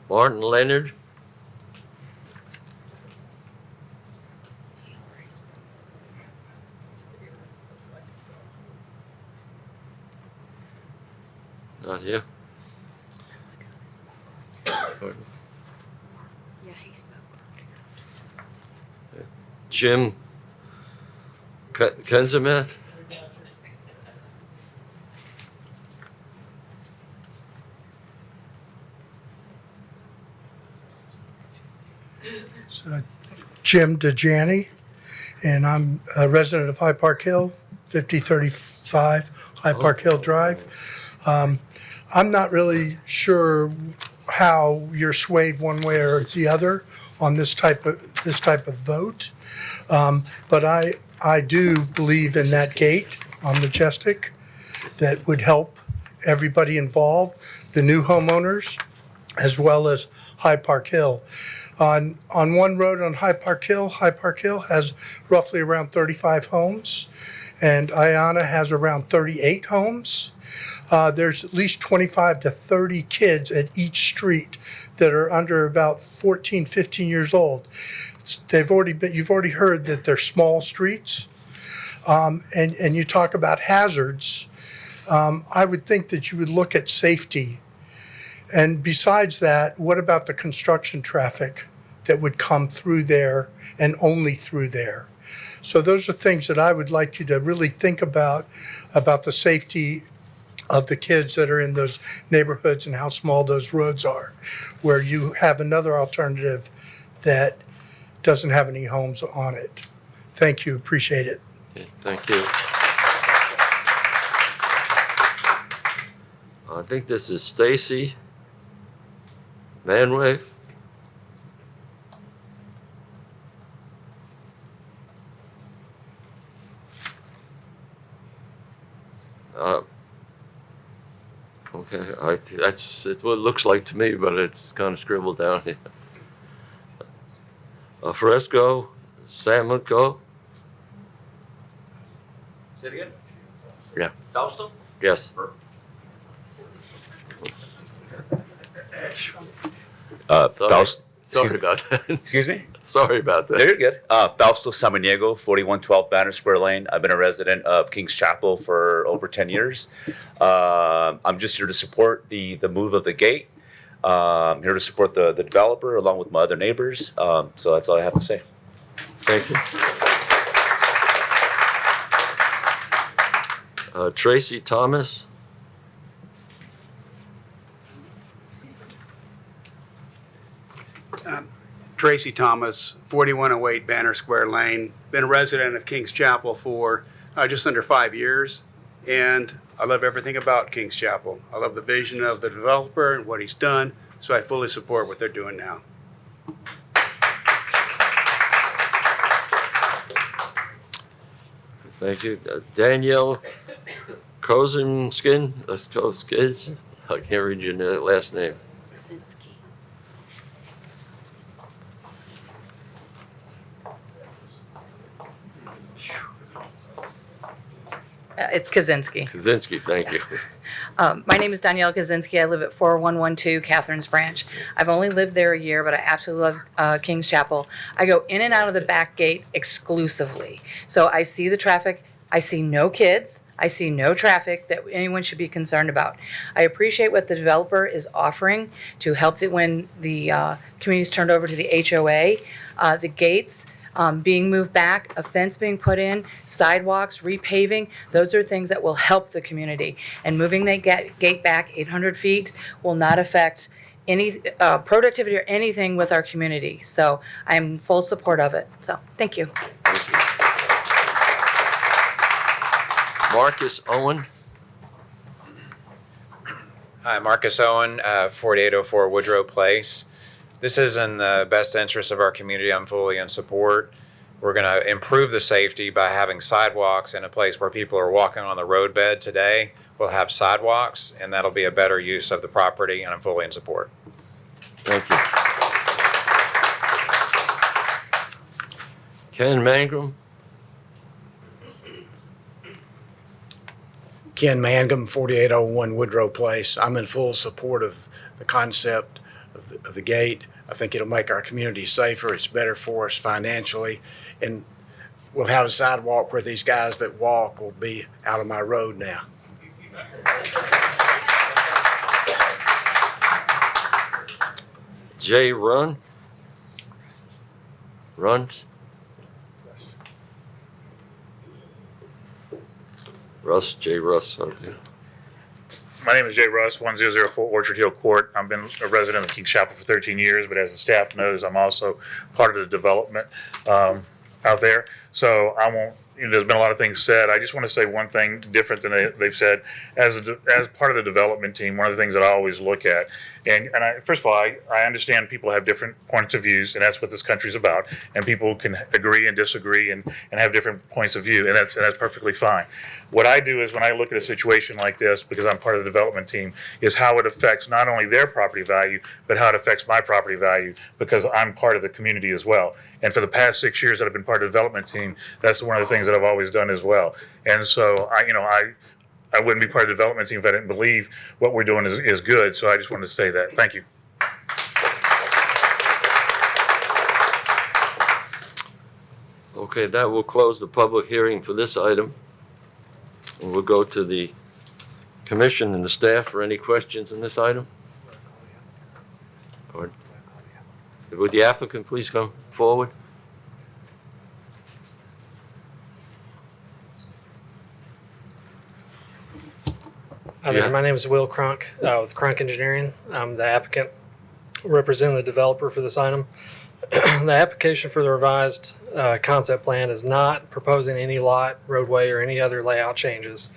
Martin Leonard. Not here. Jim Kenzemet. Jim DeJani, and I'm a resident of High Park Hill, 5035 High Park Hill Drive. I'm not really sure how you're swayed one way or the other on this type of vote, but I do believe in that gate on Majestic that would help everybody involved, the new homeowners, as well as High Park Hill. On one road on High Park Hill has roughly around 35 homes, and Ayana has around 38 homes. There's at least 25 to 30 kids at each street that are under about 14, 15 years old. You've already heard that they're small streets, and you talk about hazards. I would think that you would look at safety. And besides that, what about the construction traffic that would come through there and only through there? So those are things that I would like you to really think about the safety of the kids that are in those neighborhoods and how small those roads are, where you have another alternative that doesn't have any homes on it. Thank you, appreciate it. Okay, thank you. I think this is Stacy Manway. Okay, that's what it looks like to me, but it's kind of scribbled down here. Fresco, Samuco. Say it again? Yeah. Fausto? Yes. Sorry about that. Excuse me? Sorry about that. No, you're good. Fausto Samaniego, 4112 Banner Square Lane. I've been a resident of Kings Chapel for over 10 years. I'm just here to support the move of the gate. I'm here to support the developer along with my other neighbors. So that's all I have to say. Thank you. Tracy Thomas. Tracy Thomas, 4108 Banner Square Lane. Been a resident of Kings Chapel for just under 5 years, and I love everything about Kings Chapel. I love the vision of the developer and what he's done, so I fully support what they're doing now. Thank you. Danielle Kozinski, I can't read your last name. It's Kaczynski. Kozinski, thank you. My name is Danielle Kaczynski. I live at 4112 Catherine's Branch. I've only lived there a year, but I absolutely love King's Chapel. I go in and out of the back gate exclusively. So I see the traffic. I see no kids. I see no traffic that anyone should be concerned about. I appreciate what the developer is offering to help when the community is turned over to the HOA. The gates being moved back, a fence being put in, sidewalks, repaving, those are things that will help the community. And moving that gate back 800 feet will not affect any productivity or anything with our community. So I'm in full support of it. So thank you. Marcus Owen. Hi, Marcus Owen, 4804 Woodrow Place. This is in the best interest of our community. I'm fully in support. We're going to improve the safety by having sidewalks in a place where people are walking on the roadbed today. We'll have sidewalks, and that'll be a better use of the property, and I'm fully in support. Thank you. Ken Mangum. Ken Mangum, 4801 Woodrow Place. I'm in full support of the concept of the gate. I think it'll make our community safer. It's better for us financially. And we'll have a sidewalk where these guys that walk will be out of my road now. Jay Runs. Jay Russ. Okay. My name is Jay Russ, 1004 Orchard Hill Court. I've been a resident of King's Chapel for 13 years, but as the staff knows, I'm also part of the development out there. So I won't, there's been a lot of things said. I just want to say one thing different than they've said. As part of the development team, one of the things that I always look at, first of all, I understand people have different points of views, and that's what this country's about. And people can agree and disagree and have different points of view, and that's perfectly fine. What I do is when I look at a situation like this, because I'm part of the development team, is how it affects not only their property value, but how it affects my property value, because I'm part of the community as well. And for the past 6 years that I've been part of the development team, that's one of the things that I've always done as well. And so I wouldn't be part of the development team if I didn't believe what we're doing is good. So I just wanted to say that. Thank you. Okay, that will close the public hearing for this item. And we'll go to the commission and the staff for any questions on this item. Pardon? Would the applicant please come forward? Hi there, my name is Will Crunk with Crunk Engineering. I'm the applicant representing the developer for this item. The application for the revised concept plan is not proposing any lot, roadway, or any other layout changes.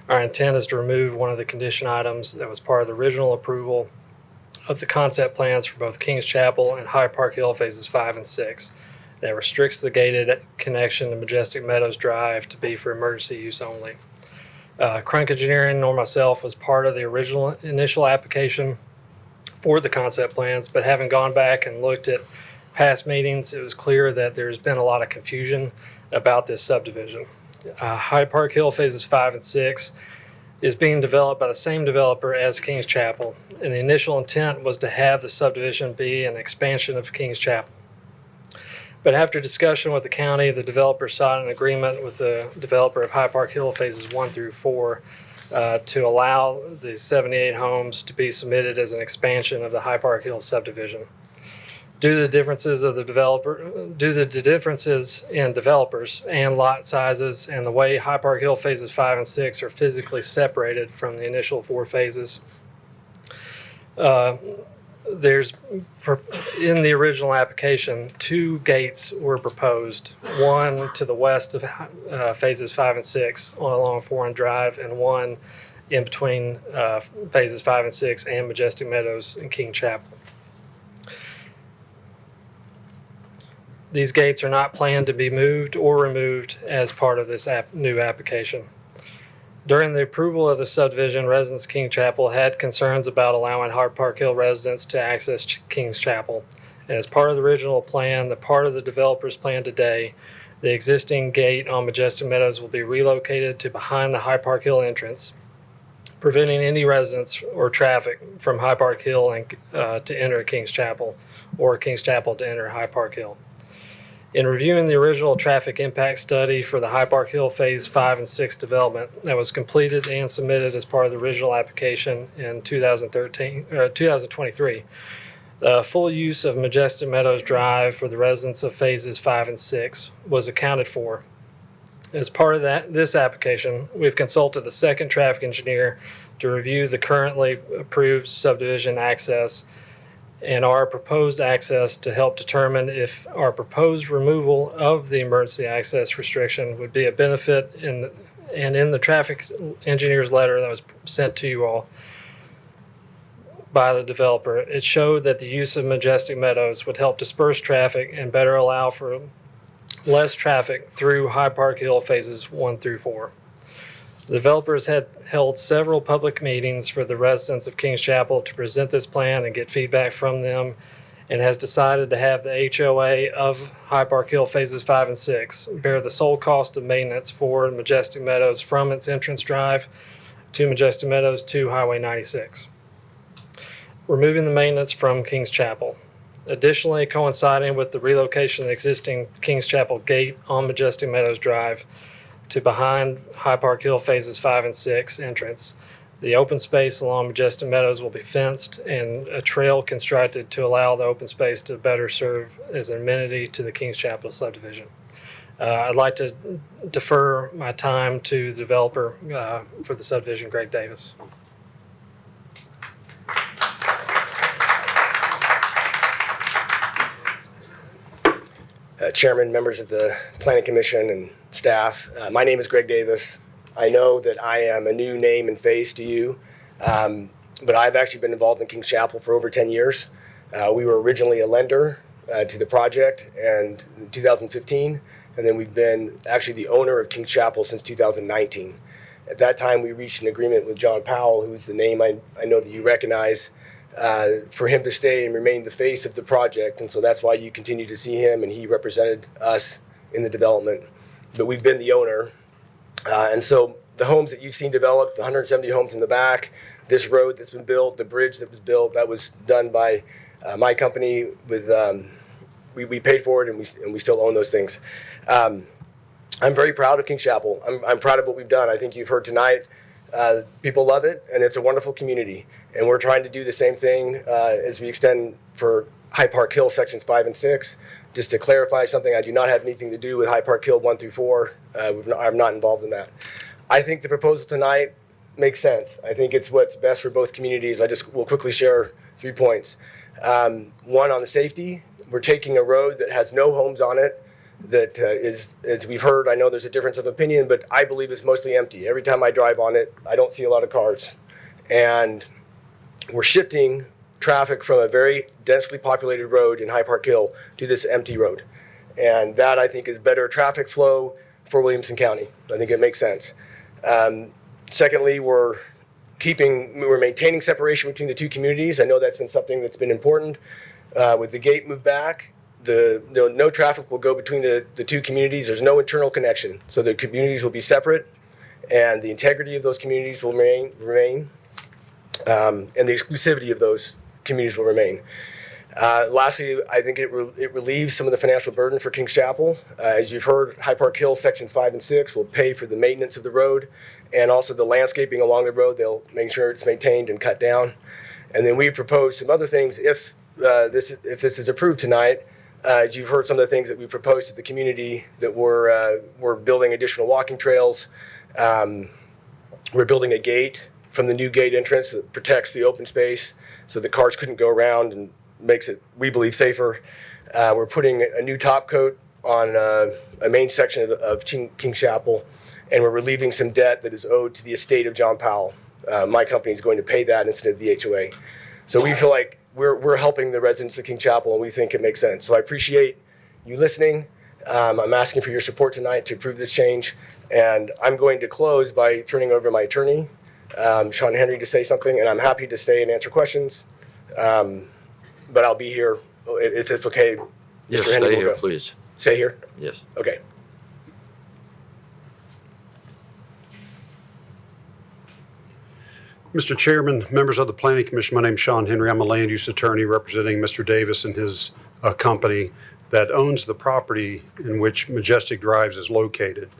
Our intent is to remove one of the condition items that was part of the original approval of the concept plans for both Kings Chapel and Hyde Park Hill phases 5 and 6. That restricts the gated connection to Majestic Meadows Drive to be for emergency use only. Crunk Engineering nor myself was part of the original initial application for the concept plans, but having gone back and looked at past meetings, it was clear that there's been a lot of confusion about this subdivision. Hyde Park Hill phases 5 and 6 is being developed by the same developer as Kings Chapel, and the initial intent was to have the subdivision be an expansion of Kings Chapel. But after discussion with the county, the developer sought an agreement with the developer of Hyde Park Hill phases 1 through 4 to allow the 78 homes to be submitted as an expansion of the Hyde Park Hill subdivision. Due to the differences in developers and lot sizes and the way Hyde Park Hill phases 5 and 6 are physically separated from the initial 4 phases, there's, in the original application, 2 gates were proposed, one to the west of phases 5 and 6 along Foreign Drive, and one in between phases 5 and 6 and Majestic Meadows and King Chapel. These gates are not planned to be moved or removed as part of this new application. During the approval of the subdivision, residents of King Chapel had concerns about allowing Hart Park Hill residents to access Kings Chapel. And as part of the original plan, the part of the developer's plan today, the existing gate on Majestic Meadows will be relocated to behind the High Park Hill entrance, preventing any residents or traffic from High Park Hill and to enter Kings Chapel, or Kings Chapel to enter High Park Hill. In reviewing the original traffic impact study for the High Park Hill Phase 5 and 6 development that was completed and submitted as part of the original application in 2023, the full use of Majestic Meadows Drive for the residents of Phases 5 and 6 was accounted for. As part of this application, we've consulted a second traffic engineer to review the currently approved subdivision access and our proposed access to help determine if our proposed removal of the emergency access restriction would be a benefit in the traffic engineer's letter that was sent to you all by the developer. It showed that the use of Majestic Meadows would help disperse traffic and better allow for less traffic through High Park Hill Phases 1 through 4. The developers had held several public meetings for the residents of Kings Chapel to present this plan and get feedback from them, and has decided to have the HOA of High Park Hill Phases 5 and 6 bear the sole cost of maintenance for Majestic Meadows from its entrance drive to Majestic Meadows to Highway 96, removing the maintenance from Kings Chapel. Additionally, coinciding with the relocation of the existing Kings Chapel gate on Majestic Meadows Drive to behind High Park Hill Phases 5 and 6 entrance, the open space along Majestic Meadows will be fenced and a trail constructed to allow the open space to better serve as an amenity to the Kings Chapel subdivision. I'd like to defer my time to the developer for the subdivision, Greg Davis. Chairman, members of the Planning Commission, and staff. My name is Greg Davis. I know that I am a new name and face to you, but I've actually been involved in Kings Chapel for over 10 years. We were originally a lender to the project in 2015, and then we've been actually the owner of Kings Chapel since 2019. At that time, we reached an agreement with John Powell, who's the name I know that you recognize, for him to stay and remain the face of the project. And so that's why you continue to see him, and he represented us in the development. But we've been the owner. And so the homes that you've seen developed, the 170 homes in the back, this road that's been built, the bridge that was built, that was done by my company. With we paid for it, and we still own those things. I'm very proud of Kings Chapel. I'm proud of what we've done. I think you've heard tonight. People love it, and it's a wonderful community. And we're trying to do the same thing as we extend for High Park Hill sections 5 and 6. Just to clarify something, I do not have anything to do with High Park Hill 1 through 4. I'm not involved in that. I think the proposal tonight makes sense. I think it's what's best for both communities. I just will quickly share 3 points. One, on the safety. We're taking a road that has no homes on it, that is, as we've heard, I know there's a difference of opinion, but I believe it's mostly empty. Every time I drive on it, I don't see a lot of cars. And we're shifting traffic from a very densely populated road in High Park Hill to this empty road. And that, I think, is better traffic flow for Williamson County. I think it makes sense. Secondly, we're maintaining separation between the two communities. I know that's been something that's been important. With the gate moved back, no traffic will go between the two communities. There's no internal connection. So the communities will be separate, and the integrity of those communities will remain. And the exclusivity of those communities will remain. Lastly, I think it relieves some of the financial burden for Kings Chapel. As you've heard, High Park Hill sections 5 and 6 will pay for the maintenance of the road and also the landscaping along the road. They'll make sure it's maintained and cut down. And then we propose some other things if this is approved tonight. As you've heard, some of the things that we proposed to the community, that we're building additional walking trails. We're building a gate from the new gate entrance that protects the open space so the cars couldn't go around and makes it, we believe, safer. We're putting a new top coat on a main section of Kings Chapel, and we're relieving some debt that is owed to the estate of John Powell. My company is going to pay that instead of the HOA. So we feel like we're helping the residents of Kings Chapel, and we think it makes sense. So I appreciate you listening. I'm asking for your support tonight to approve this change. And I'm going to close by turning over to my attorney, Sean Henry, to say something. And I'm happy to stay and answer questions. But I'll be here if it's okay. Yes, Mr. Henry stay will here, go. please. Stay here? Yes. Okay. Mr. Chairman, members of the Planning Commission, my name's Sean Henry. I'm a land use attorney representing Mr. Davis and his company that owns the property in which Majestic Drives is located.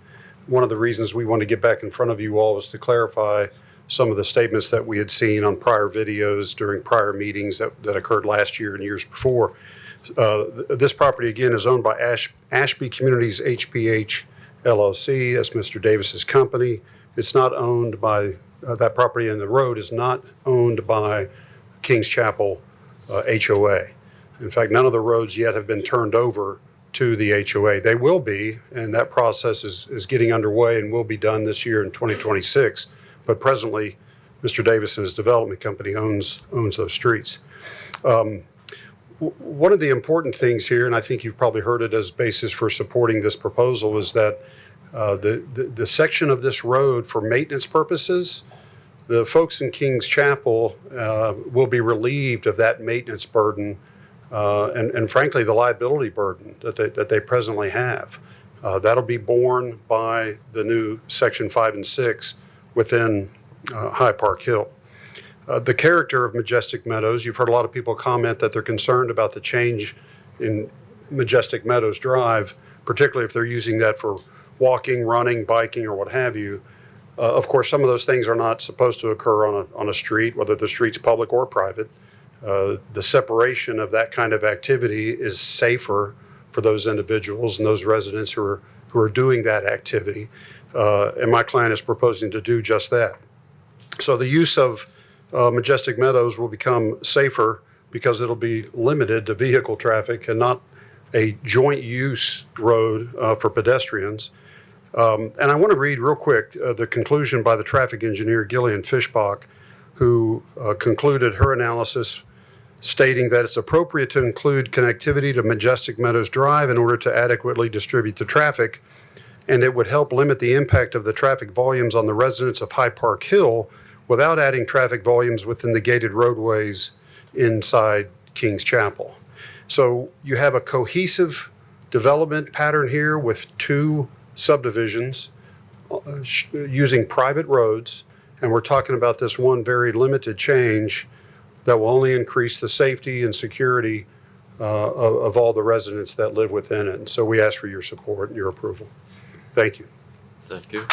One of the reasons we want to get back in front of you all was to clarify some of the statements that we had seen on prior videos during prior meetings that occurred last year and years before. This property, again, is owned by Ashby Communities HPH LLC. That's Mr. Davis's company. It's not owned by that property, and the road is not owned by Kings Chapel HOA. In fact, none of the roads yet have been turned over to the HOA. They will be, and that process is getting underway and will be done this year in 2026. But presently, Mr. Davis and his development company owns those streets. One of the important things here, and I think you've probably heard it as basis for supporting this proposal, is that the section of this road for maintenance purposes, the folks in Kings Chapel will be relieved of that maintenance burden and frankly, the liability burden that they presently have. That'll be borne by the new Section 5 and 6 within High Park Hill. The character of Majestic Meadows, you've heard a lot of people comment that they're concerned about the change in Majestic Meadows Drive, particularly if they're using that for walking, running, biking, or what have you. Of course, some of those things are not supposed to occur on a street, whether the street's public or private. The separation of that kind of activity is safer for those individuals and those residents who are doing that activity. And my client is proposing to do just that. So the use of Majestic Meadows will become safer because it'll be limited to vehicle traffic and not a joint use road for pedestrians. And I want to read real quick the conclusion by the traffic engineer, Gillian Fishbach, who concluded her analysis stating that it's appropriate to include connectivity to Majestic Meadows Drive in order to adequately distribute the traffic, and it would help limit the impact of the traffic volumes on the residents of High Park Hill without adding traffic volumes within the gated roadways inside Kings Chapel. So you have a cohesive development pattern here with two subdivisions using private roads, and we're talking about this one very limited change that will only increase the safety and security of all the residents that live within it. And so we ask for your support and your approval. Thank you. Thank you.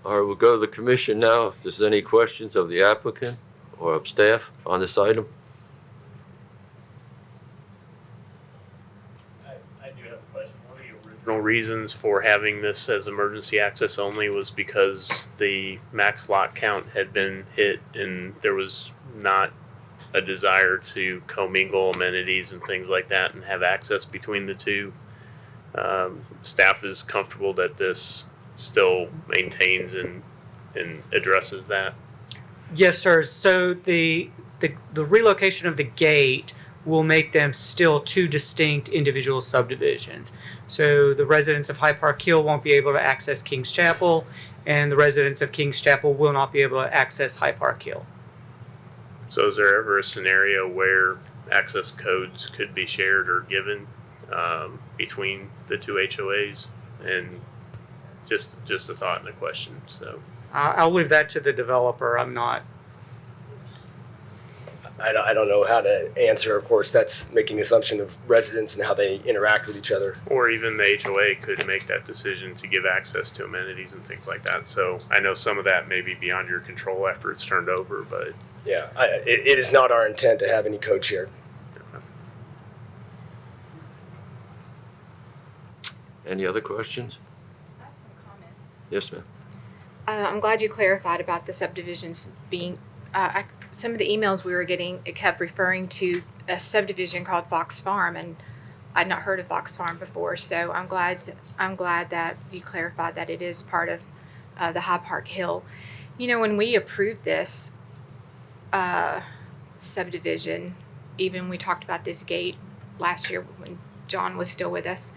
All right, we'll go to the commission now. If there's any questions of the applicant or of staff on this item. I do have a question. One of the original reasons for having this as emergency access only was because the max lot count had been hit and there was not a desire to commingle amenities and things like that and have access between the two. Staff is comfortable that this still maintains and addresses that. Yes, sir. So the relocation of the gate will make them still two distinct individual subdivisions. So the residents of High Park Hill won't be able to access Kings Chapel, and the residents of Kings Chapel will not be able to access High Park Hill. So is there ever a scenario where access codes could be shared or given between the two HOAs? And just a thought and a question. So I'll leave that to the developer. I'm not. I don't know how to answer. Of course, that's making the assumption of residents and how they interact with each other. Or even the HOA could make that decision to give access to amenities and things like that. So I know some of that may be beyond your control after it's turned over, but yeah, it is not our intent to have any code shared. Any other questions? I have some comments. Yes, ma'am. I'm glad you clarified about the subdivisions being, some of the emails we were getting, it kept referring to a subdivision called Fox Farm, and I'd not heard of Fox Farm before, so I'm glad that you clarified that it is part of the High Park Hill. You know, when we approved this, subdivision. Even we talked about this gate last year when John was still with us.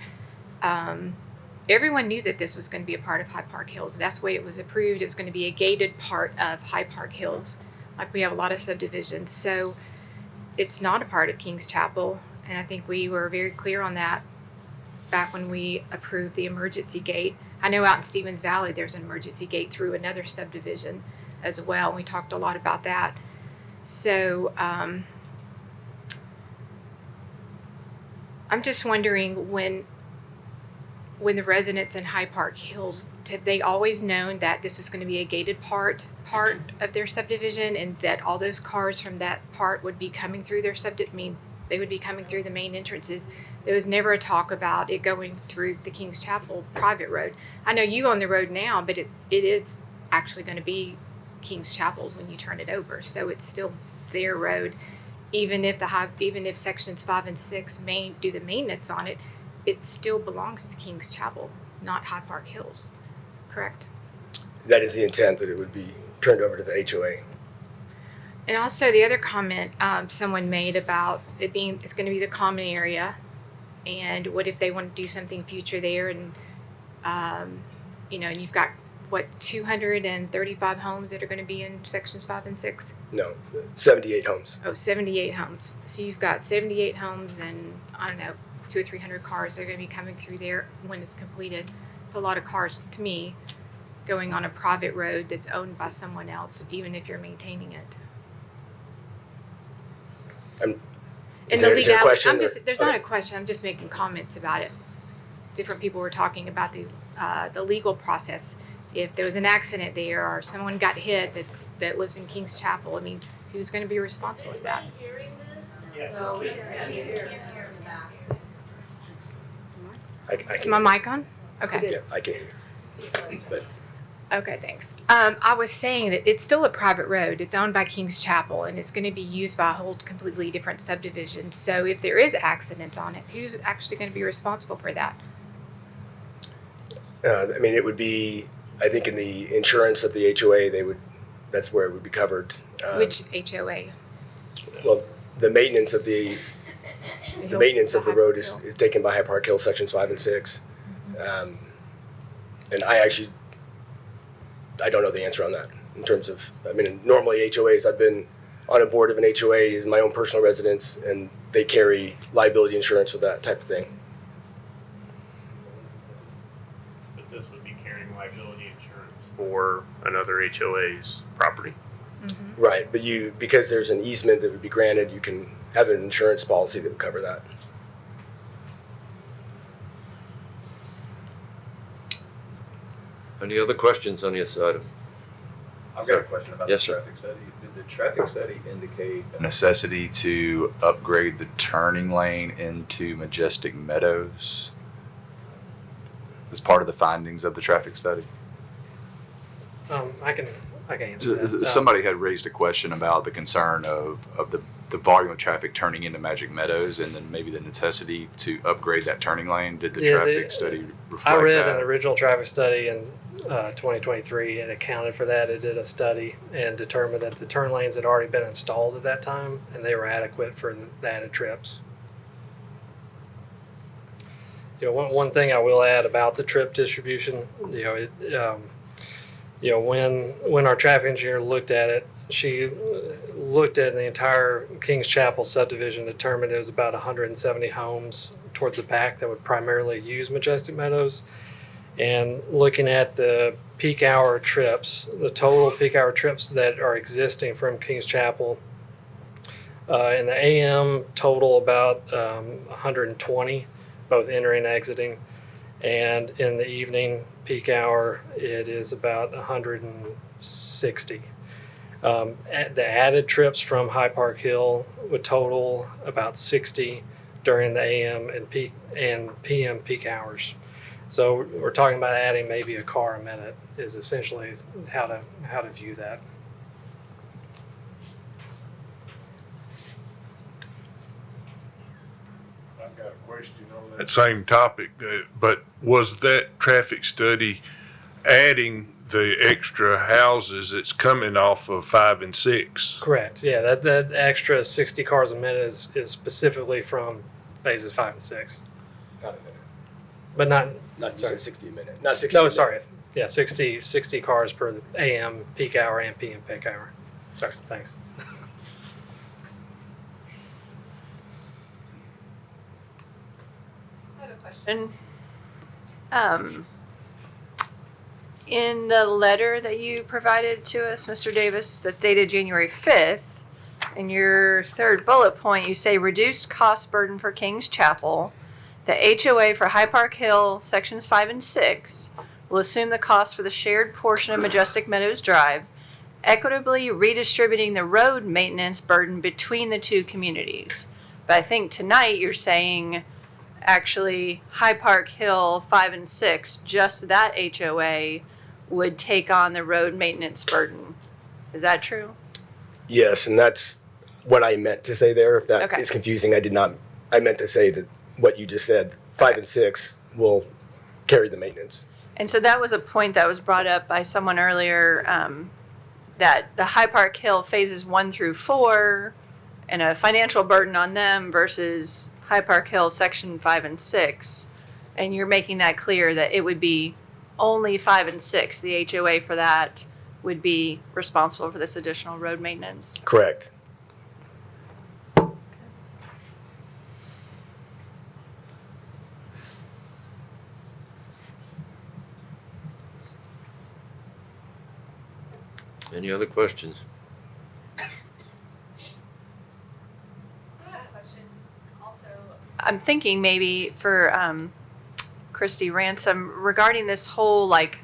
Everyone knew that this was going to be a part of High Park Hills. That's the way it was approved. It was going to be a gated part of High Park Hills, like we have a lot of subdivisions. So it's not a part of King's Chapel, and I think we were very clear on that back when we approved the emergency gate. I know out in Stevens Valley there's an emergency gate through another subdivision as well. We talked a lot about that. So I'm just wondering, when the residents in High Park Hills, have they always known that this was going to be a gated part of their subdivision, and that all those cars from that part would be coming through their they would be coming through the main entrances? There was never a talk about it going through the King's Chapel private road. I know you own the road now, but it is actually going to be King's Chapel's when you turn it over, so it's still their road. Even if sections 5 and 6 do the maintenance on it, it still belongs to King's Chapel, not High Park Hills, correct? That is the intent, that it would be turned over to the HOA. And also the other comment someone made about it's going to be the common area, and what if they want to do something future there, and you've got 235 homes that are going to be in sections 5 and 6? No, 78 homes. Oh, 78 homes. So you've got 78 homes, and I don't know, 200 or 300 cars that are going to be coming through there when it's completed. It's a lot of cars to me going on a private road that's owned by someone else, even if you're maintaining it. Is there a question? There's not a question. I'm just making comments about it. Different people were talking about the legal process. If there was an accident there or someone got hit that lives in King's Chapel, I mean, who's going to be responsible for that? Is my mic on? Okay. Yeah, I can hear you. But Okay, thanks. I was saying that it's still a private road. It's owned by King's Chapel, and it's going to be used by a whole completely different subdivision. So if there is accidents on it, who's actually going to be responsible for that? I mean, it would be, I think, in the insurance of the HOA, that's where it would be covered. Which HOA? Well, the maintenance of the road is taken by High Park Hill sections 5 and 6. And I don't know the answer on that in terms of, I mean, normally HOAs, I've been on a board of an HOA in my own personal residence, and they carry liability insurance with that type of thing. But this would be carrying liability insurance for another HOA's property. Mm-hmm. Right, but because there's an easement that would be granted, you can have an insurance policy that would cover that. Any other questions on this item? I've got a question about the Yes, sir. traffic study. Did the traffic study indicate a necessity to upgrade the turning lane into Majestic Meadows as part of the findings of the traffic study? I can answer that. Somebody had raised a question about the concern of the volume of traffic turning into Magic Meadows, and then maybe the necessity to upgrade that turning lane. Did the traffic study reflect I read that? an original traffic study in 2023 and accounted for that. It did a study and determined that the turn lanes had already been installed at that time, and they were adequate for the added trips. One thing I will add about the trip distribution, when our traffic engineer looked at it, she looked at the entire King's Chapel subdivision, determined it was about 170 homes towards the back that would primarily use Majestic Meadows. And looking at the peak hour trips, the total peak hour trips that are existing from King's Chapel, in the AM total about 120, both entering and exiting. And in the evening peak hour, it is about 160. The added trips from High Park Hill would total about 60 during the AM and PM peak hours. So we're talking about adding maybe a car a minute is essentially how to view that. I've got a question on that same topic, but was that traffic study adding the extra houses that's coming off of 5 and 6. Correct. Yeah, that extra 60 cars a minute is specifically from phases 5 and 6. Not a minute. But not Not sorry. just 60 a minute. Not 60 a No, minute. sorry. Yeah, 60 cars per the AM peak hour and PM peak hour. Sorry, thanks. I have a question. In the letter that you provided to us, Mr. Davis, that's dated January 5th, in your third bullet point, you say reduced cost burden for King's Chapel. The HOA for High Park Hill, sections 5 and 6, will assume the cost for the shared portion of Majestic Meadows Drive, equitably redistributing the road maintenance burden between the two communities. But I think tonight you're saying actually High Park Hill 5 and 6, just that HOA would take on the road maintenance burden. Is that true? Yes, and that's what I meant to say there. If that Okay. is confusing, I meant to say that what you just said, 5 and 6 will carry the maintenance. And so that was a point that was brought up by someone earlier, that the High Park Hill phases 1 through 4 and a financial burden on them versus High Park Hill section 5 and 6. And you're making that clear that it would be only 5 and 6. The HOA for that would be responsible for this additional road maintenance. Correct. Any other questions? I'm thinking maybe for Christy Ransom regarding this whole like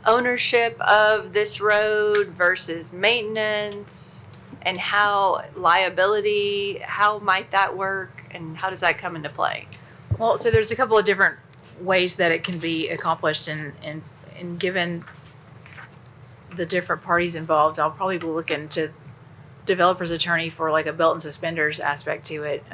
ownership of this road versus maintenance and how liability, how might that work and how does that come into play? Well, so there's a couple of different ways that it can be accomplished, and given the different parties involved, I'll probably be looking to developer's attorney for like a belt and suspenders aspect to it.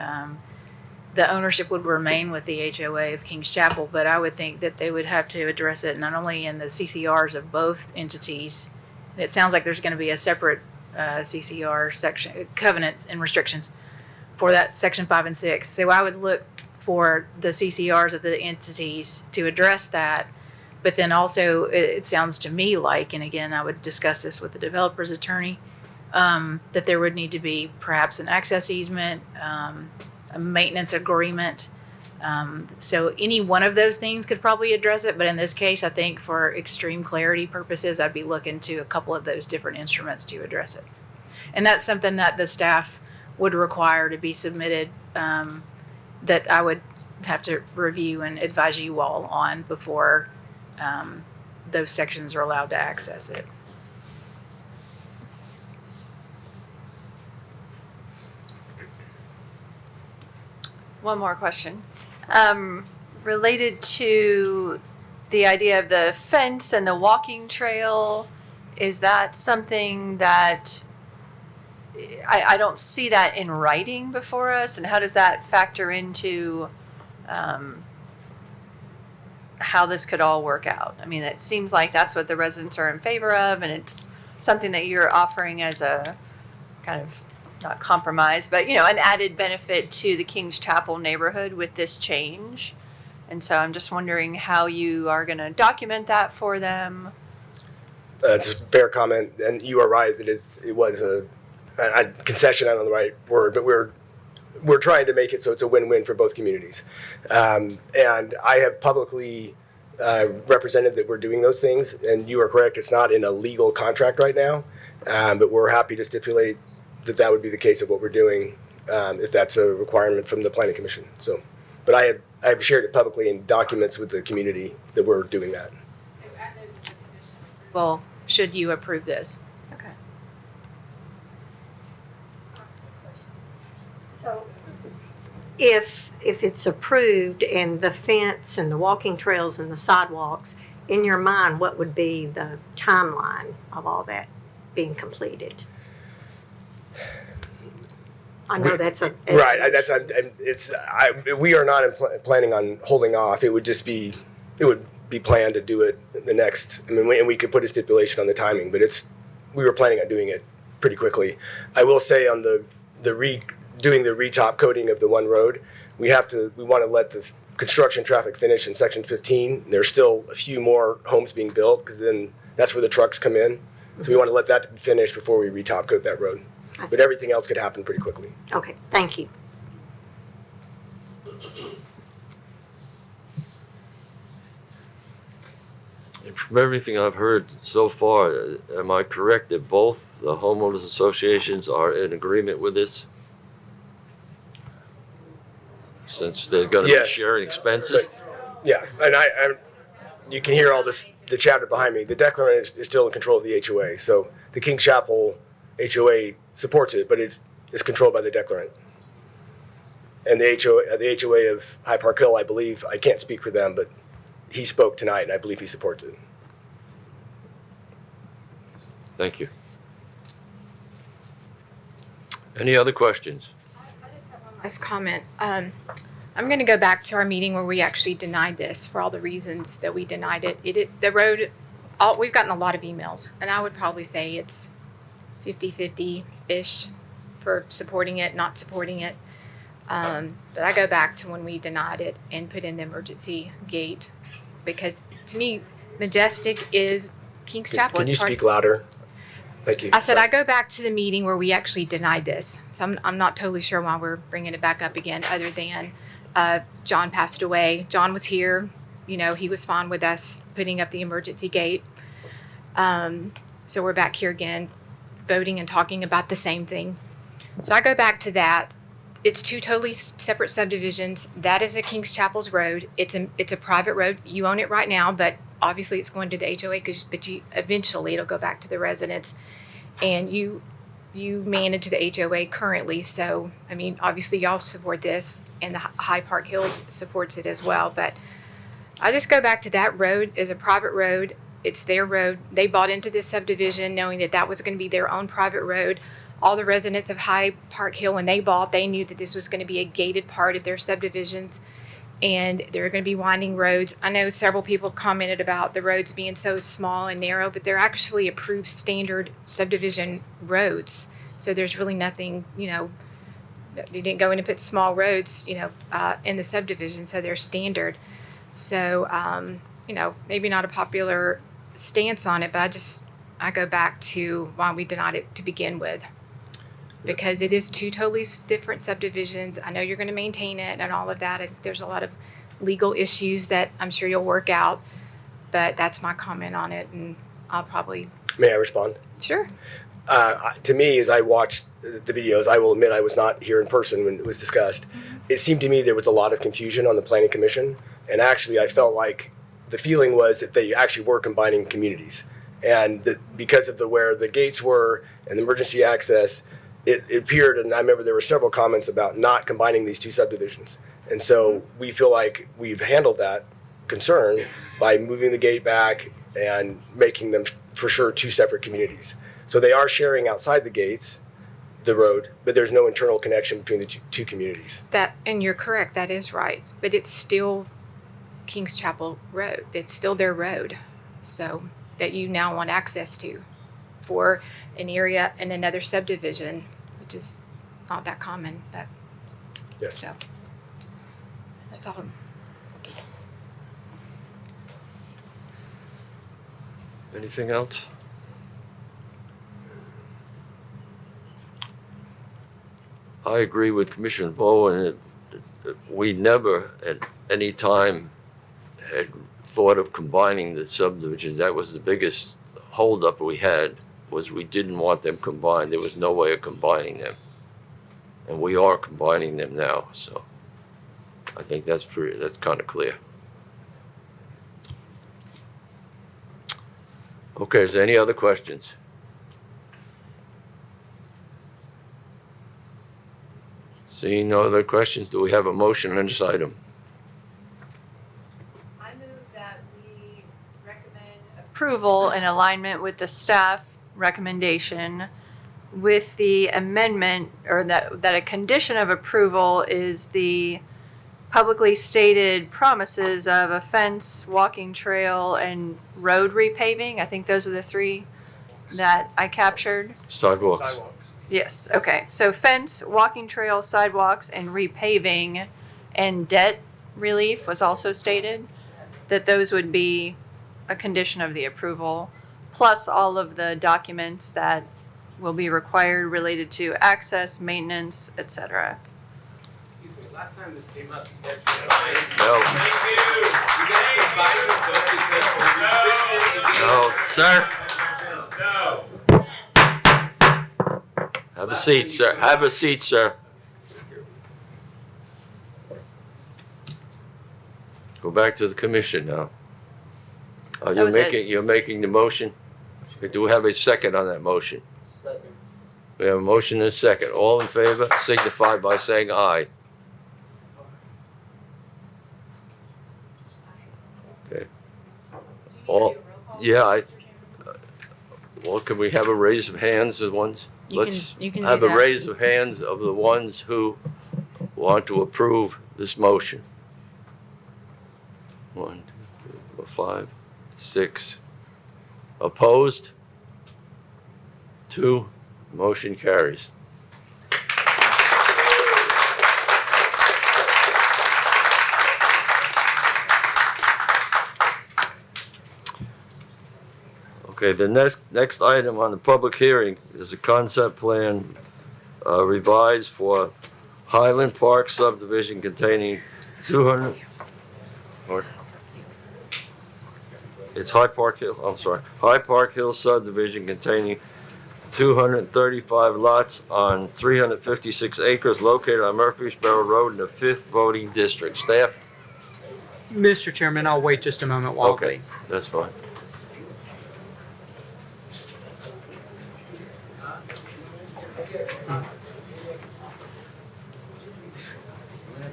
The ownership would remain with the HOA of King's Chapel, but I would think that they would have to address it not only in the CCRs of both entities. It sounds like there's going to be a separate CCR section, covenants and restrictions for that section 5 and 6. So I would look for the CCRs of the entities to address that. But then also it sounds to me like, and again, I would discuss this with the developer's attorney, that there would need to be perhaps an access easement, a maintenance agreement. So any one of those things could probably address it. But in this case, I think for extreme clarity purposes, I'd be looking to a couple of those different instruments to address it. And that's something that the staff would require to be submitted, that I would have to review and advise you all on before those sections are allowed to access it. One more question. Related to the idea of the fence and the walking trail, is that something that I don't see that in writing before us, and how does that factor into how this could all work out? I mean, it seems like that's what the residents are in favor of, and it's something that you're offering as a kind of not compromise, but an added benefit to the King's Chapel neighborhood with this change. And so I'm just wondering how you are going to document that for them. It's a fair comment, and you are right that it was a concession. I don't know the right word, but we're trying to make it so it's a win-win for both communities. And I have publicly represented that we're doing those things, and you are correct. It's not in a legal contract right now, but we're happy to stipulate that would be the case of what we're doing, if that's a requirement from the Planning Commission. So, but I have shared it publicly in documents with the community that we're doing that. So add those as a condition. Well, should you approve this? Okay. So if it's approved and the fence and the walking trails and the sidewalks, in your mind, what would be the timeline of all that being completed? I know that's a Right. We are not planning on holding off. It would just be it would be planned to do it the next, I mean, and we could put a stipulation on the timing, but we were planning on doing it pretty quickly. I will say on doing the retop coating of the one road, we want to let the construction traffic finish in section 15. There's still a few more homes being built because then that's where the trucks come in. So we want to let that finish before we retop coat that road. But everything else could happen pretty quickly. Okay, thank you. And from everything I've heard so far, am I correct that both the homeowners associations are in agreement with this? Since they're gonna be Yes. sharing expenses? Yeah, and you can hear all the chatter behind me. The declarant is still in control of the HOA, so the Kings Chapel HOA supports it, but it's controlled by the declarant. And the HOA of High Park Hill, I believe, I can't speak for them, but he spoke tonight, and I believe he supports it. Thank you. Any other questions? Last comment. I'm going to go back to our meeting where we actually denied this for all the reasons that we denied it. The road, we've gotten a lot of emails, and I would probably say it's 50-50-ish for supporting it, not supporting it. But I go back to when we denied it and put in the emergency gate, because to me, Majestic is Kings Chapel. Can you It's part- speak louder? Thank you. I said I go back to the meeting where we actually denied this. So I'm not totally sure why we're bringing it back up again, other than John passed away. John was here. You know, he was fine with us putting up the emergency gate. So we're back here again, voting and talking about the same thing. So I go back to that. It's two totally separate subdivisions. That is a Kings Chapel's road. It's a private road. You own it right now, but obviously it's going to the HOA, but eventually it'll go back to the residents. And you manage the HOA currently, so I mean, obviously y'all support this, and the High Park Hills supports it as well. But I just go back to that road is a private road. It's their road. They bought into this subdivision knowing that was going to be their own private road. All the residents of High Park Hill, when they bought, they knew that this was going to be a gated part of their subdivisions, and there are going to be winding roads. I know several people commented about the roads being so small and narrow, but they're actually approved standard subdivision roads. So there's really nothing, you didn't go in and put small roads, in the subdivision, so they're standard. So, maybe not a popular stance on it, but I go back to why we denied it to begin with. Because it is two totally different subdivisions. I know you're going to maintain it and all of that. There's a lot of legal issues that I'm sure you'll work out, but that's my comment on it, and I'll probably... May I respond? Sure. To me, as I watched the videos, I will admit I was not here in person when it was discussed. It seemed to me there was a lot of confusion on the Planning Commission, and actually I felt like the feeling was that they actually were combining communities. And that because of where the gates were and the emergency access, it appeared, and I remember there were several comments about not combining these two subdivisions. And so we feel like we've handled that concern by moving the gate back and making them for sure two separate communities. So they are sharing outside the gates, the road, but there's no internal connection between the two communities. And you're correct, that is right. But it's still Kings Chapel Road. It's still their road. So that you now want access to for an area in another subdivision, which is not that common, but yes. So that's all. Anything else? I agree with Commissioner Bowen that we never at any time had thought of combining the subdivisions. That was the biggest holdup we had, was we didn't want them combined. There was no way of combining them. And we are combining them now, so I think that's kind of clear. Okay, is there any other questions? Seeing no other questions, do we have a motion on this item? I move that we recommend approval in alignment with the staff recommendation with the amendment, or that a condition of approval is the publicly stated promises of a fence, walking trail, and road repaving. I think those are the three that I captured. Sidewalks. Yes, okay. So fence, walking trail, sidewalks, and repaving, and debt relief was also stated, that those would be a condition of the approval, plus all of the documents that will be required related to access, maintenance, etc. Excuse me, last time this came up, you guys No. Thank you. You guys provided No, sir. No. Have a seat, sir. Have a seat, sir. Go back to the commission now. You're making the motion. Do we have a second on that motion? Second. We have a motion and a second. All in favor, signify by saying aye. Okay. All, yeah, well, can we have a raise of hands of ones? Let's you can have do a that. raise of hands of the ones who want to approve this motion. 1, 2, 3, 4, 5, 6. Opposed? 2. Motion carries. Okay, the next item on the public hearing is a concept plan revised for Highland Park subdivision containing 200, or, it's High Park Hill, I'm sorry, High Park Hill subdivision containing 235 lots on 356 acres located on Murfreesboro Road in the 5th voting district. Staff? Mr. Chairman, I'll wait just a moment while Okay, that's fine.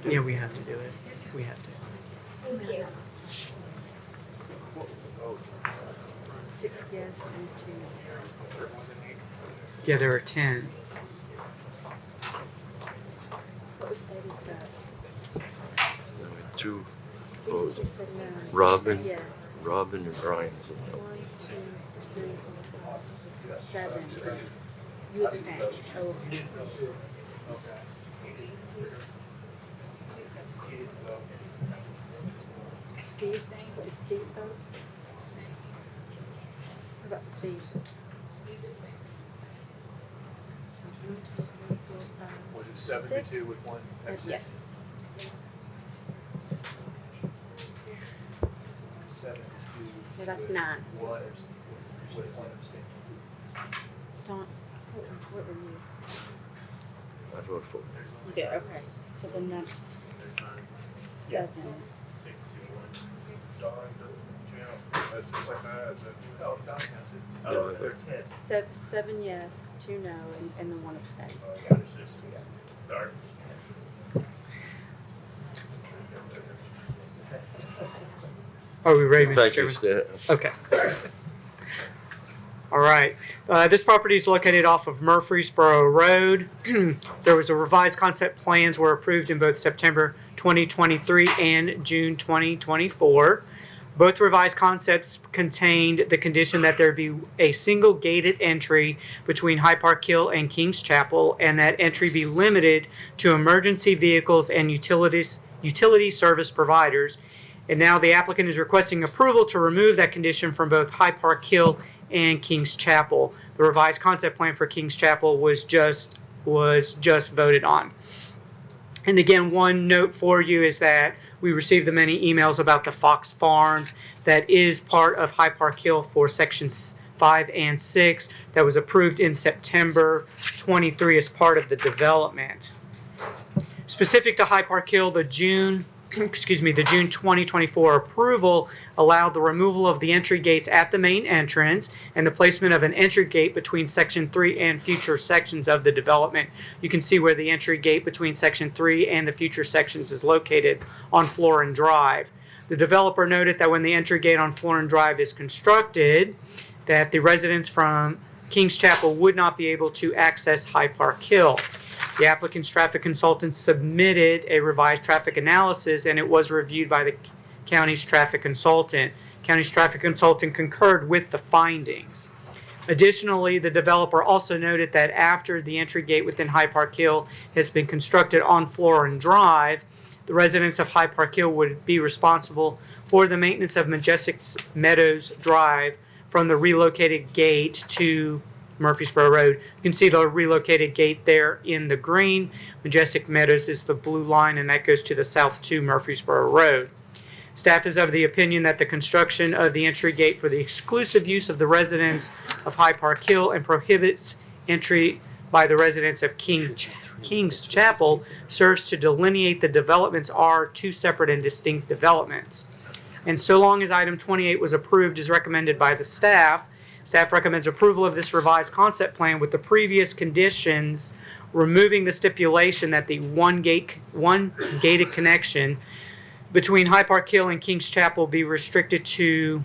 Yeah, we have to do it. We have to. 6 yes and 2 no. Yeah, there are 10. What was Eddie's vote? 2 These opposed. two said no. Robin, Yes. Robin and Brian. 1, 2, 3, 4, 5, 6, 7. You abstained. Oh. Steve, did Steve vote? What about Steve? Was it 72 with one? Yes. 72 Yeah, that's 9. with one abstention. Don, what were you? I vote for. You did, okay. So then that's 7. It's 7 yes, 2 no, and then 1 abstain. Sorry. Are we ready, Mr. Thank you, Chairman? Staff. Okay. All right. This property is located off of Murfreesboro Road. There was a revised concept plans were approved in both September 2023 and June 2024. Both revised concepts contained the condition that there be a single gated entry between High Park Hill and Kings Chapel, and that entry be limited to emergency vehicles and utility service providers. And now the applicant is requesting approval to remove that condition from both High Park Hill and Kings Chapel. The revised concept plan for Kings Chapel was just voted on. And again, one note for you is that we received the many emails about the Fox Farms that is part of High Park Hill for sections 5 and 6 that was approved in September 23 as part of the development. Specific to High Park Hill, the June 2024 approval allowed the removal of the entry gates at the main entrance and the placement of an entry gate between Section 3 and future sections of the development. You can see where the entry gate between Section 3 and the future sections is located on Florin Drive. The developer noted that when the entry gate on Florin Drive is constructed, that the residents from Kings Chapel would not be able to access High Park Hill. The applicant's traffic consultant submitted a revised traffic analysis, and it was reviewed by the county's traffic consultant. County's traffic consultant concurred with the findings. Additionally, the developer also noted that after the entry gate within High Park Hill has been constructed on Florin Drive, the residents of High Park Hill would be responsible for the maintenance of Majestic Meadows Drive from the relocated gate to Murfreesboro Road. You can see the relocated gate there in the green. Majestic Meadows is the blue line, and that goes to the south to Murfreesboro Road. Staff is of the opinion that the construction of the entry gate for the exclusive use of the residents of High Park Hill and prohibits entry by the residents of King's Chapel serves to delineate the developments are two separate and distinct developments. And so long as item 28 was approved as recommended by the staff, staff recommends approval of this revised concept plan with the previous conditions, removing the stipulation that the one gated connection between High Park Hill and King's Chapel be restricted to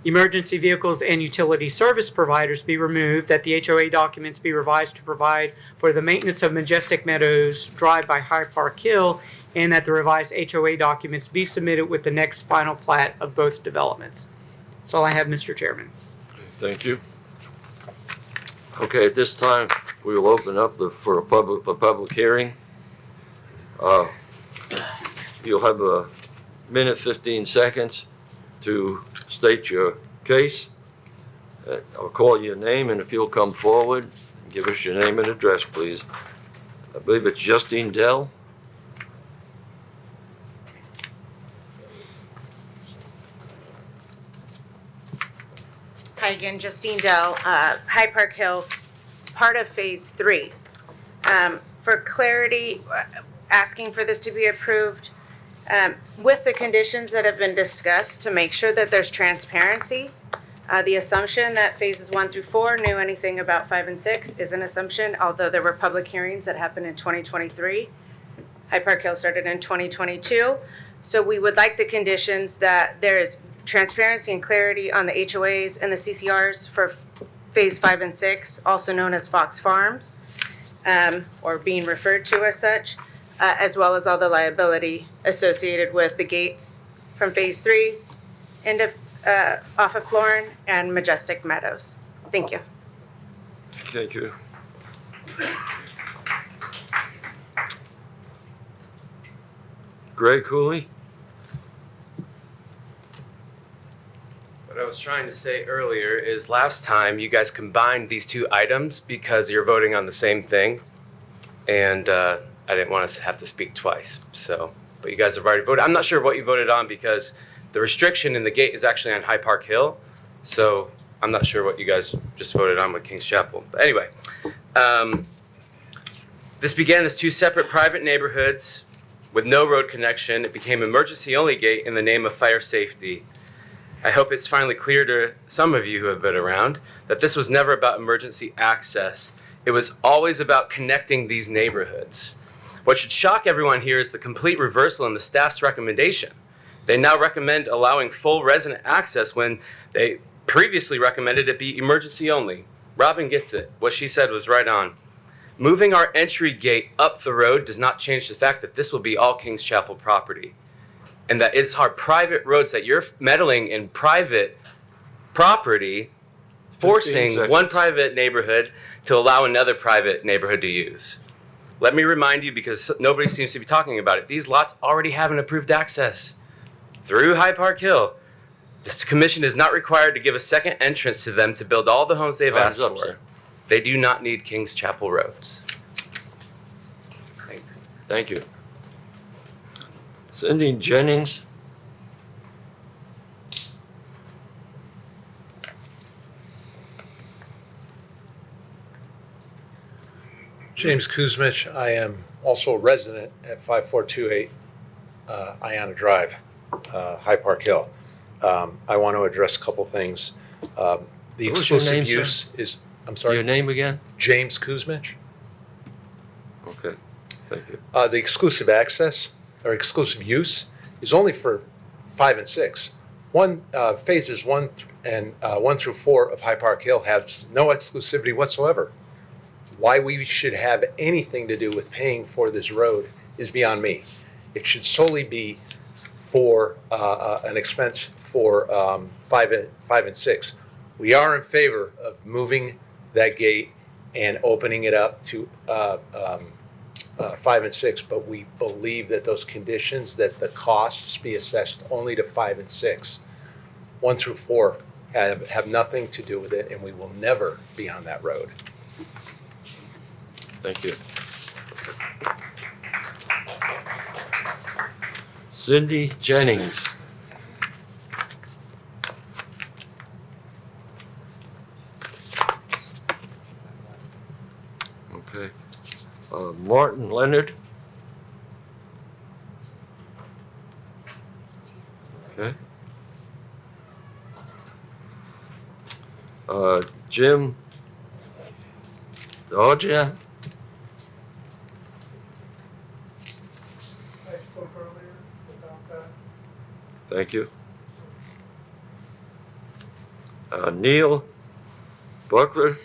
emergency vehicles and utility service providers be removed, that the HOA documents be revised to provide for the maintenance of Majestic Meadows Drive by High Park Hill, and that the revised HOA documents be submitted with the next final plat of both developments. That's all I have, Mr. Chairman. Thank you. Okay, at this time, we will open up for a public hearing. You'll have a minute, 15 seconds to state your case. I'll call your name, and if you'll come forward, give us your name and address, please. I believe it's Justine Dell. Hi again, Justine Dell, High Park Hill, part of Phase 3. For clarity, asking for this to be approved with the conditions that have been discussed to make sure that there's transparency. The assumption that Phases 1 through 4 knew anything about 5 and 6 is an assumption, although there were public hearings that happened in 2023. High Park Hill started in 2022. So we would like the conditions that there is transparency and clarity on the HOAs and the CCRs for Phase 5 and 6, also known as Fox Farms, or being referred to as such, as well as all the liability associated with the gates from Phase 3 off of Florin and Majestic Meadows. Thank you. Thank you. Greg Cooley? What I was trying to say earlier is last time you guys combined these two items because you're voting on the same thing. And I didn't want us to have to speak twice. But you guys have already voted. I'm not sure what you voted on because the restriction in the gate is actually on High Park Hill. So I'm not sure what you guys just voted on with King's Chapel. But anyway, this began as two separate private neighborhoods with no road connection. It became emergency only gate in the name of fire safety. I hope it's finally clear to some of you who have been around that this was never about emergency access. It was always about connecting these neighborhoods. What should shock everyone here is the complete reversal in the staff's recommendation. They now recommend allowing full resident access when they previously recommended it be emergency only. Robin gets it. What she said was right on. Moving our entry gate up the road does not change the fact that this will be all King's Chapel property. And that it's our private roads that you're meddling in private property, forcing one private neighborhood to allow another private neighborhood to use. Let me remind you, because nobody seems to be talking about it, these lots already have an approved access through High Park Hill. This commission is not required to give a second entrance to them to build all the homes they've asked for. Sir. They do not need King's Chapel roads. Thank you. Cindy Jennings. James Kuzmich. I am also a resident at 5428 Iona Drive, High Park Hill. I want to address a couple things. The exclusive use is, I'm sorry. Your name again? James Kuzmich. Okay, thank you. The exclusive access or exclusive use is only for 5 and 6. Phases 1 through 4 of High Park Hill has no exclusivity whatsoever. Why we should have anything to do with paying for this road is beyond me. It should solely be for an expense for 5 and 6. We are in favor of moving that gate and opening it up to 5 and 6, but we believe that those conditions, that the costs be assessed only to 5 and 6. 1 through 4 have nothing to do with it, and we will never be on that road. Thank you. Cindy Jennings. Okay. Martin Leonard. Okay. Jim Dodger. Thank you. Neil Buckler.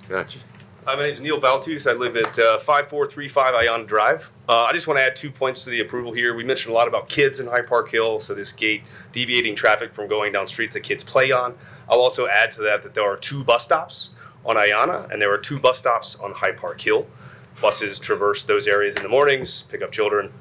Gotcha. My name is Neil Baltooth. I live at 5435 Iona Drive. I just want to add 2 points to the approval here. We mentioned a lot about kids in High Park Hill, so this gate deviating traffic from going down streets that kids play on. I'll also add to that there are 2 bus stops on Iona, and there are 2 bus stops on High Park Hill. Buses traverse those areas in the mornings, pick up children.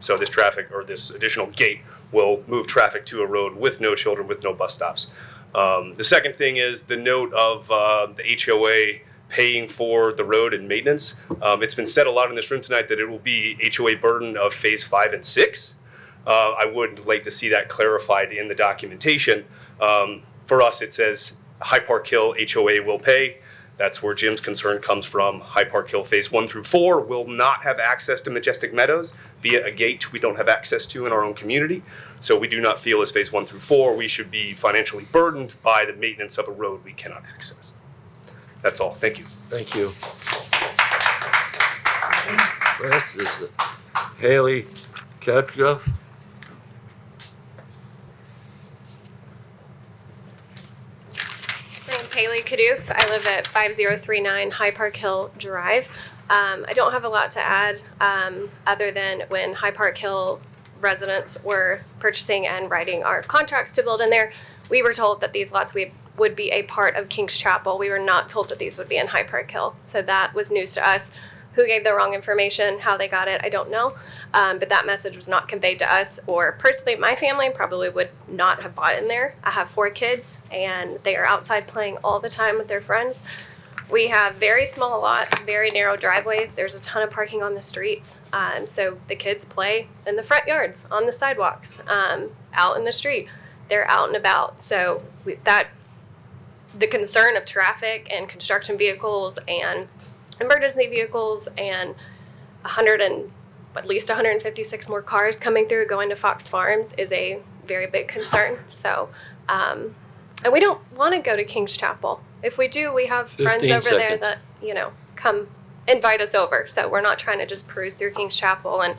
So this traffic, or this additional gate, will move traffic to a road with no children, with no bus stops. The second thing is the note of the HOA paying for the road and maintenance. It's been said a lot in this room tonight that it will be HOA burden of phase 5 and 6. I would like to see that clarified in the documentation. For us, it says High Park Hill HOA will pay. That's where Jim's concern comes from. High Park Hill phase 1 through 4 will not have access to Majestic Meadows via a gate we don't have access to in our own community. So we do not feel as phase 1 through 4 we should be financially burdened by the maintenance of a road we cannot access. That's all. Thank you. Thank you. Next is Haley Katkoff. My name's Haley Kadoof. I live at 5039 High Park Hill Drive. I don't have a lot to add other than when High Park Hill residents were purchasing and writing our contracts to build in there, we were told that these lots would be a part of King's Chapel. We were not told that these would be in High Park Hill. So that was news to us. Who gave the wrong information, how they got it, I don't know. But that message was not conveyed to us, or personally, my family probably would not have bought in there. I have 4 kids, and they are outside playing all the time with their friends. We have very small lots, very narrow driveways. There's a ton of parking on the streets. So the kids play in the front yards, on the sidewalks, out in the street. They're out and about. So the concern of traffic and construction vehicles and emergency vehicles and at least 156 more cars coming through going to Fox Farms is a very big concern. So, and we don't want to go to King's Chapel. If we do, we have friends over there that, come invite us over. So we're not trying to just peruse through King's Chapel and,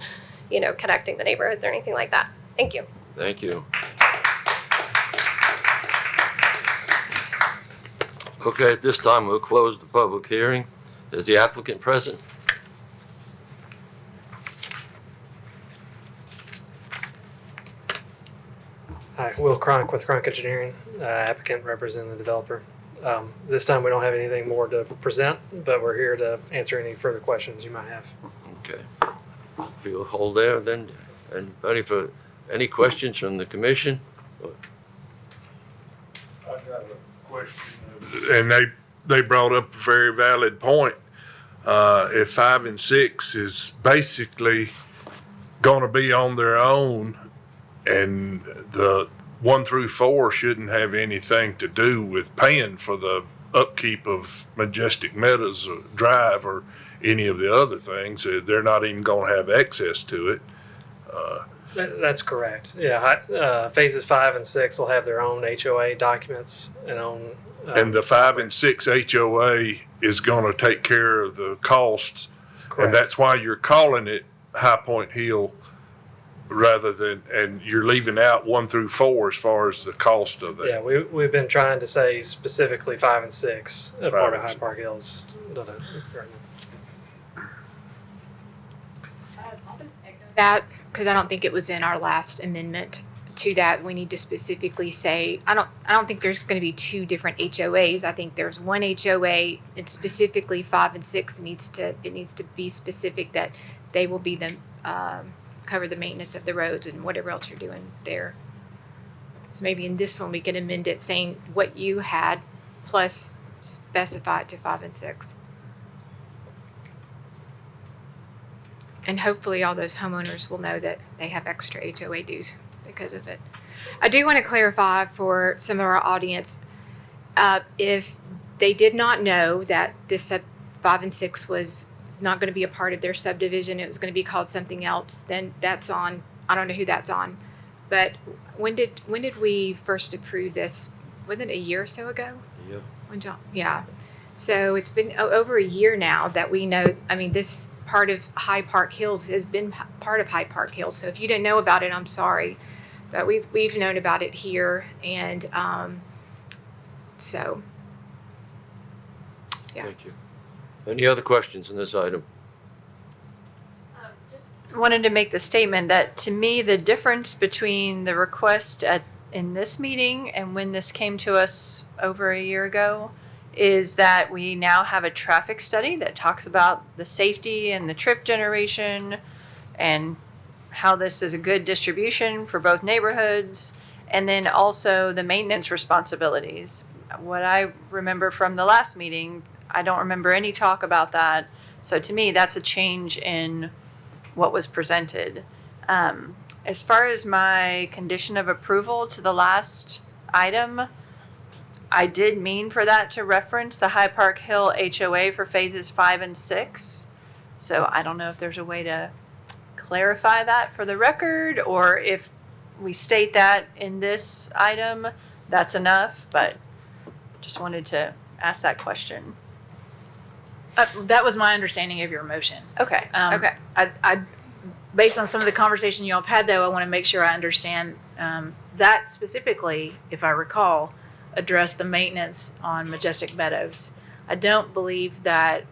connecting the neighborhoods or anything like that. Thank you. Thank you. Okay, at this time, we'll close the public hearing. Is the applicant present? Hi, Will Cronk with Cronk Engineering, applicant representing the developer. This time we don't have anything more to present, but we're here to answer any further questions you might have. Okay. If you'll hold there, then anybody for any questions from the commission? I got a question. And they brought up a very valid point. If 5 and 6 is basically going to be on their own, and the 1 through 4 shouldn't have anything to do with paying for the upkeep of Majestic Meadows Drive or any of the other things, they're not even going to have access to it. That's correct. Yeah, phases 5 and 6 will have their own HOA documents and own. And the 5 and 6 HOA is going to take care of the costs. Correct. And that's why you're calling it High Point Hill rather than, and you're leaving out 1 through 4 as far as the cost of that. Yeah, we've been trying to say specifically 5 and 6 as part of 5 High and Park Hills. That, because I don't think it was in our last amendment to that, we need to specifically say, I don't think there's going to be 2 different HOAs. I think there's one HOA, it's specifically 5 and 6 needs to be specific that they will be the, cover the maintenance of the roads and whatever else you're doing there. So maybe in this one, we can amend it saying what you had plus specify it to 5 and 6. And hopefully all those homeowners will know that they have extra HOA dues because of it. I do want to clarify for some of our audience, if they did not know that this 5 and 6 was not going to be a part of their subdivision, it was going to be called something else, then that's on, I don't know who that's on. But when did we first approve this? Wasn't it a year or so ago? Yep. When John, yeah. So it's been over a year now that we know, I mean, this part of High Park Hills has been part of High Park Hills. So if you didn't know about it, I'm sorry. But we've known about it here, and so, yeah. Thank you. Any other questions on this item? Just wanted to make the statement that to me, the difference between the request in this meeting and when this came to us over a year ago is that we now have a traffic study that talks about the safety and the trip generation and how this is a good distribution for both neighborhoods, and then also the maintenance responsibilities. What I remember from the last meeting, I don't remember any talk about that. So to me, that's a change in what was presented. As far as my condition of approval to the last item, I did mean for that to reference the High Park Hill HOA for phases 5 and 6. So I don't know if there's a way to clarify that for the record, or if we state that in this item, that's enough, but just wanted to ask that question. That was my understanding of your motion. Okay, okay. I based on some of the conversation y'all have had, though, I want to make sure I understand that specifically, if I recall, addressed the maintenance on Majestic Meadows. I don't believe that,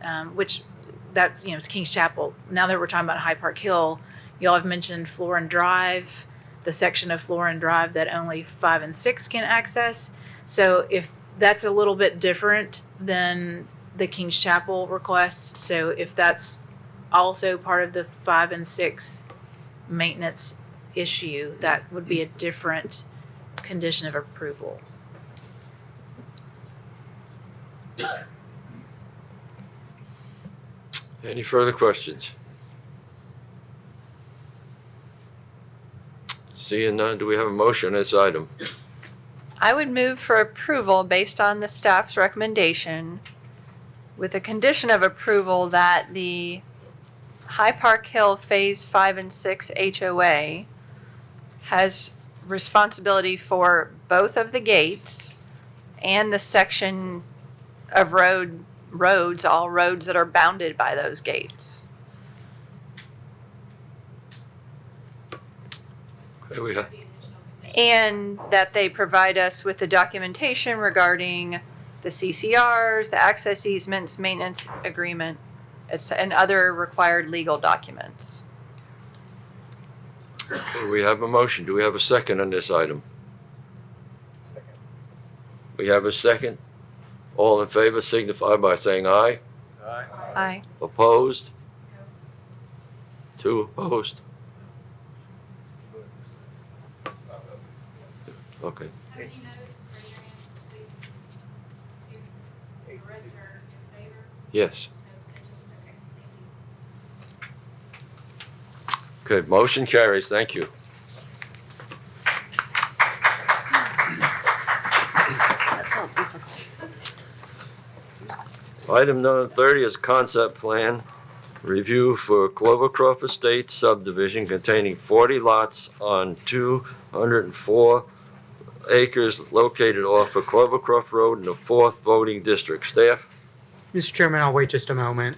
it's Kings Chapel. Now that we're talking about High Park Hill, y'all have mentioned Florin Drive, the section of Florin Drive that only 5 and 6 can access. So if that's a little bit different than the Kings Chapel request, so if that's also part of the 5 and 6 maintenance issue, that would be a different condition of approval. Any further questions? Seeing none, do we have a motion on this item? I would move for approval based on the staff's recommendation with a condition of approval that the High Park Hill Phase 5 and 6 HOA has responsibility for both of the gates and the section of roads, all roads that are bounded by those gates. Okay, we have. And that they provide us with the documentation regarding the CCRs, the access easements, maintenance agreement, and other required legal documents. Okay, we have a motion. Do we have a second on this item? Second. We have a second. All in favor signify by saying aye. Aye. Aye. Opposed? 2 opposed. Okay. Yes. Okay, motion carries. Thank you. Item number 30 is concept plan review for Clovercroft Estates subdivision containing 40 lots on 204 acres located off of Clovercroft Road in the 4th voting district. Staff? Mr. Chairman, I'll wait just a moment.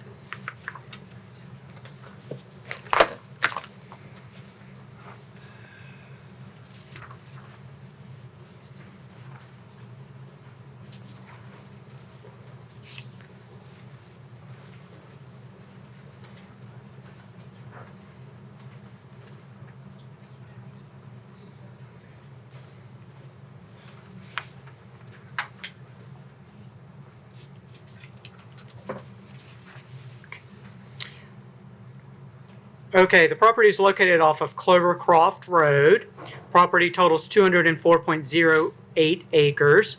Okay, the property is located off of Clovercroft Road. Property totals 204.08 acres.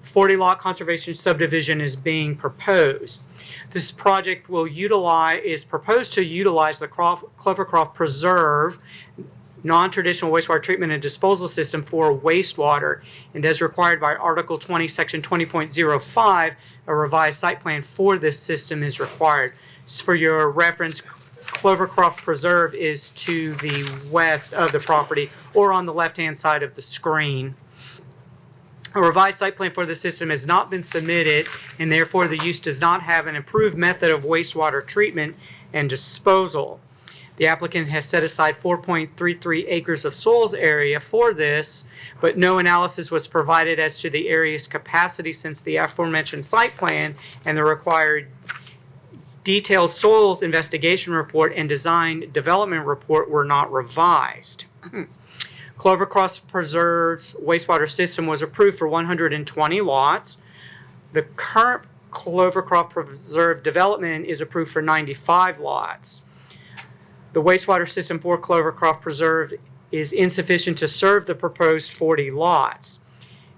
40-lot conservation subdivision is being proposed. This project is proposed to utilize the Clovercroft Preserve non-traditional wastewater treatment and disposal system for wastewater, and as required by Article 20, Section 20.05, a revised site plan for this system is required. For your reference, Clovercroft Preserve is to the west of the property or on the left-hand side of the screen. A revised site plan for the system has not been submitted, and therefore the use does not have an approved method of wastewater treatment and disposal. The applicant has set aside 4.33 acres of soils area for this, but no analysis was provided as to the area's capacity since the aforementioned site plan and the required detailed soils investigation report and design development report were not revised. Clovercroft Preserve's wastewater system was approved for 120 lots. The current Clovercroft Preserve development is approved for 95 lots. The wastewater system for Clovercroft Preserve is insufficient to serve the proposed 40 lots.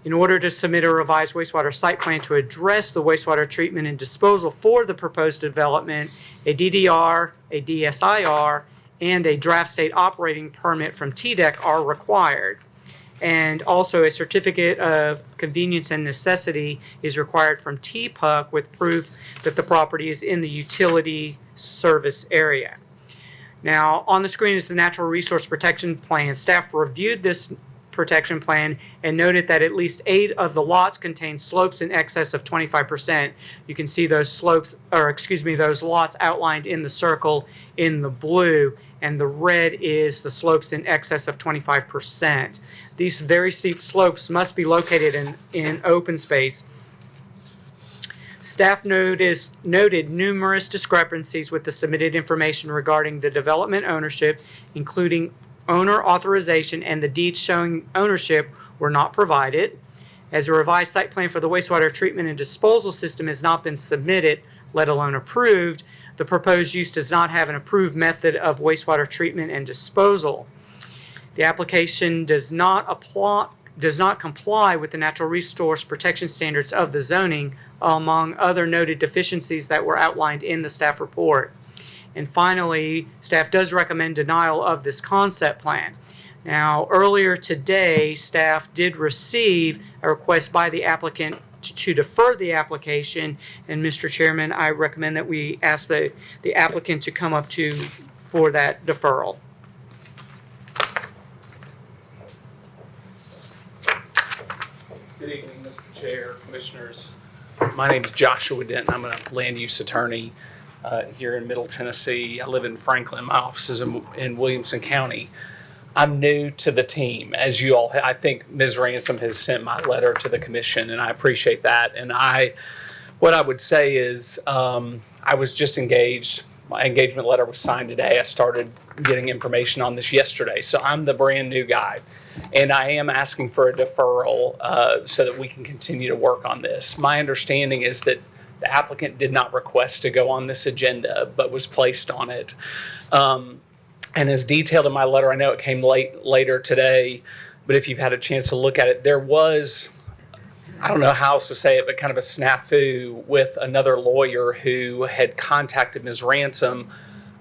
In order to submit a revised wastewater site plan to address the wastewater treatment and disposal for the proposed development, a DDR, a DSIR, and a draft state operating permit from TDEC are required. And also a certificate of convenience and necessity is required from TPUC with proof that the property is in the utility service area. Now, on the screen is the Natural Resource Protection Plan. Staff reviewed this protection plan and noted that at least 8 of the lots contain slopes in excess of 25%. You can see those those lots outlined in the circle in the blue, and the red is the slopes in excess of 25%. These very steep slopes must be located in open space. Staff noted numerous discrepancies with the submitted information regarding the development ownership, including owner authorization and the deeds showing ownership were not provided. As a revised site plan for the wastewater treatment and disposal system has not been submitted, let alone approved, the proposed use does not have an approved method of wastewater treatment and disposal. The application does not comply with the natural resource protection standards of the zoning, among other noted deficiencies that were outlined in the staff report. And finally, staff does recommend denial of this concept plan. Now, earlier today, staff did receive a request by the applicant to defer the application, and Mr. Chairman, I recommend that we ask the applicant to come up for that deferral. Good evening, Mr. Chair, Commissioners. My name is Joshua Denton. I'm a land use attorney here in Middle Tennessee. I live in Franklin. My office is in Williamson County. I'm new to the team. As you all, I think Ms. Ransom has sent my letter to the commission, and I appreciate that. And what I would say is I was just engaged. My engagement letter was signed today. I started getting information on this yesterday. So I'm the brand new guy. And I am asking for a deferral so that we can continue to work on this. My understanding is that the applicant did not request to go on this agenda, but was placed on it. And as detailed in my letter, I know it came later today, but if you've had a chance to look at it, there was, I don't know how else to say it, but kind of a snafu with another lawyer who had contacted Ms. Ransom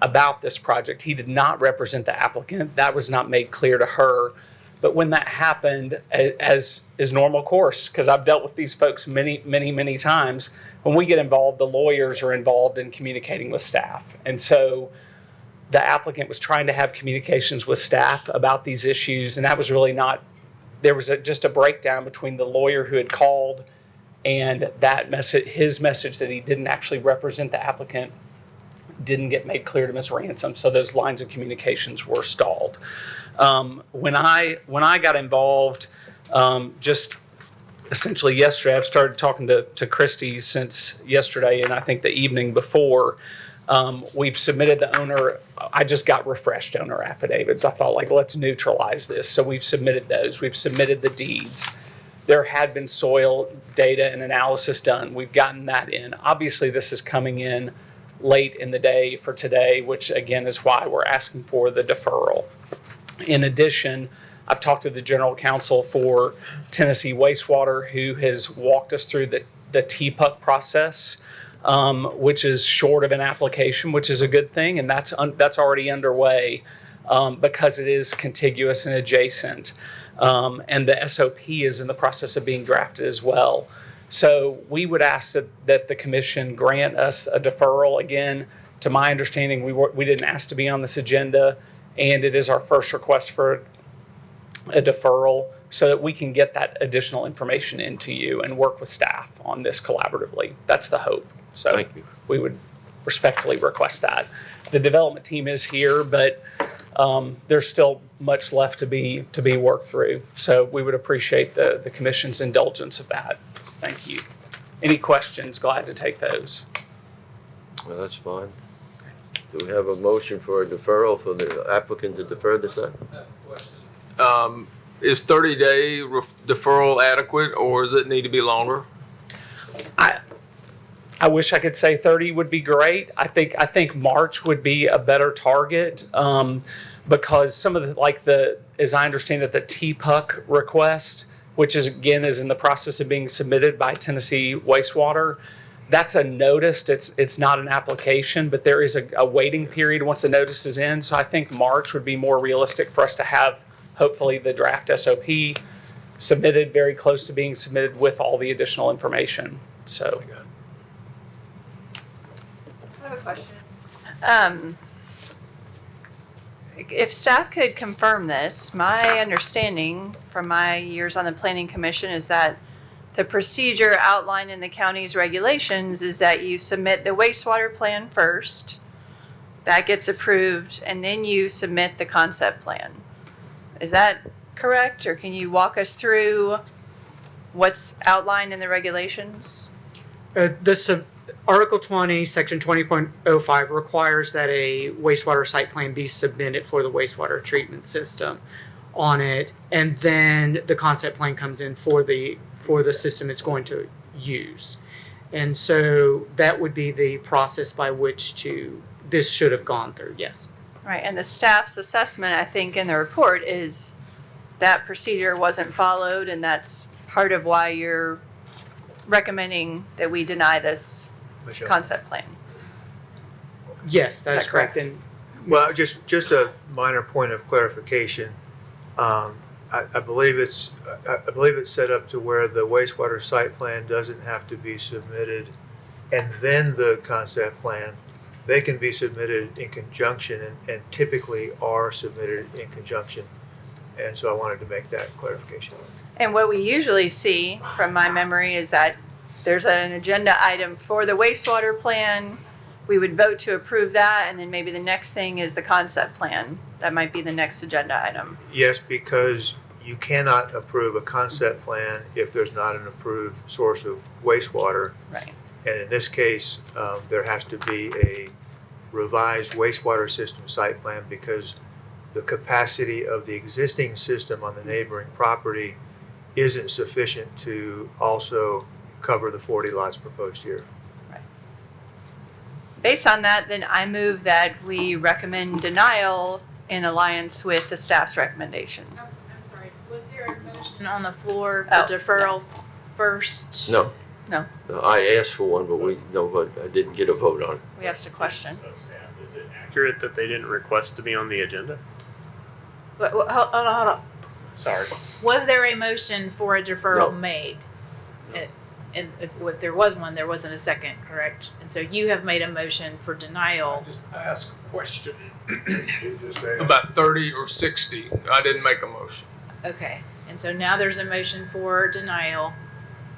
about this project. He did not represent the applicant. That was not made clear to her. But when that happened, as is normal course, because I've dealt with these folks many times, when we get involved, the lawyers are involved in communicating with staff. And so the applicant was trying to have communications with staff about these issues, and that was really not, there was just a breakdown between the lawyer who had called and that message, his message that he didn't actually represent the applicant didn't get made clear to Ms. Ransom, so those lines of communications were stalled. When I got involved, just essentially yesterday, I've started talking to Christy since yesterday, and I think the evening before. We've submitted the owner, I just got refreshed owner affidavits. I thought, let's neutralize this. So we've submitted those. We've submitted the deeds. There had been soil data and analysis done. We've gotten that in. Obviously, this is coming in late in the day for today, which again is why we're asking for the deferral. In addition, I've talked to the general counsel for Tennessee Wastewater, who has walked us through the TPUC process, which is short of an application, which is a good thing, and that's already underway because it is contiguous and adjacent. And the SOP is in the process of being drafted as well. So we would ask that the commission grant us a deferral. Again, to my understanding, we didn't ask to be on this agenda, and it is our first request for a deferral so that we can get that additional information into you and work with staff on this collaboratively. That's the hope. So Thank you. We would respectfully request that. The development team is here, but there's still much left to be worked through. So we would appreciate the commission's indulgence of that. Thank you. Any questions? Glad to take those. Well, that's fine. Do we have a motion for a deferral for the applicant to defer this item? Is 30-day deferral adequate, or does it need to be longer? I wish I could say 30 would be great. I think March would be a better target because some of as I understand it, the TPUC request, which is in the process of being submitted by Tennessee Wastewater, that's a notice. It's not an application, but there is a waiting period once the notice is in. So I think March would be more realistic for us to have, hopefully, the draft SOP submitted, very close to being submitted with all the additional information. So. I have a question. If staff could confirm this, my understanding from my years on the Planning Commission is that the procedure outlined in the county's regulations is that you submit the wastewater plan first, that gets approved, and then you submit the concept plan. Is that correct, or can you walk us through what's outlined in the regulations? Article 20, Section 20.05 requires that a wastewater site plan be submitted for the wastewater treatment system on it, and then the concept plan comes in for the system it's going to use. And so that would be the process by which this should have gone through, yes. Right, and the staff's assessment, I think, in the report is that procedure wasn't followed, and that's part of why you're recommending that we deny this concept plan. Yes, that is correct. correct? And Well, just a minor point of clarification. I believe it's set up to where the wastewater site plan doesn't have to be submitted, and then the concept plan. They can be submitted in conjunction, and typically are submitted in conjunction. And so I wanted to make that clarification. And what we usually see, from my memory, is that there's an agenda item for the wastewater plan. We would vote to approve that, and then maybe the next thing is the concept plan. That might be the next agenda item. Yes, because you cannot approve a concept plan if there's not an approved source of wastewater. Right. And in this case, there has to be a revised wastewater system site plan because the capacity of the existing system on the neighboring property isn't sufficient to also cover the 40 lots proposed here. Right. Based on that, then I move that we recommend denial in alliance with the staff's recommendation. I'm sorry, was there a motion on the floor Oh, for deferral first? No. No. No, I asked for one, but I didn't get a vote on it. We asked a question. Is it accurate that they didn't request to be on the agenda? Hold on. Sorry. Was there a motion for a deferral No. made? And if there was one, there wasn't a second, correct? And so you have made a motion for denial. Just ask a question. About 30 or 60. I didn't make a motion. Okay, and so now there's a motion for denial,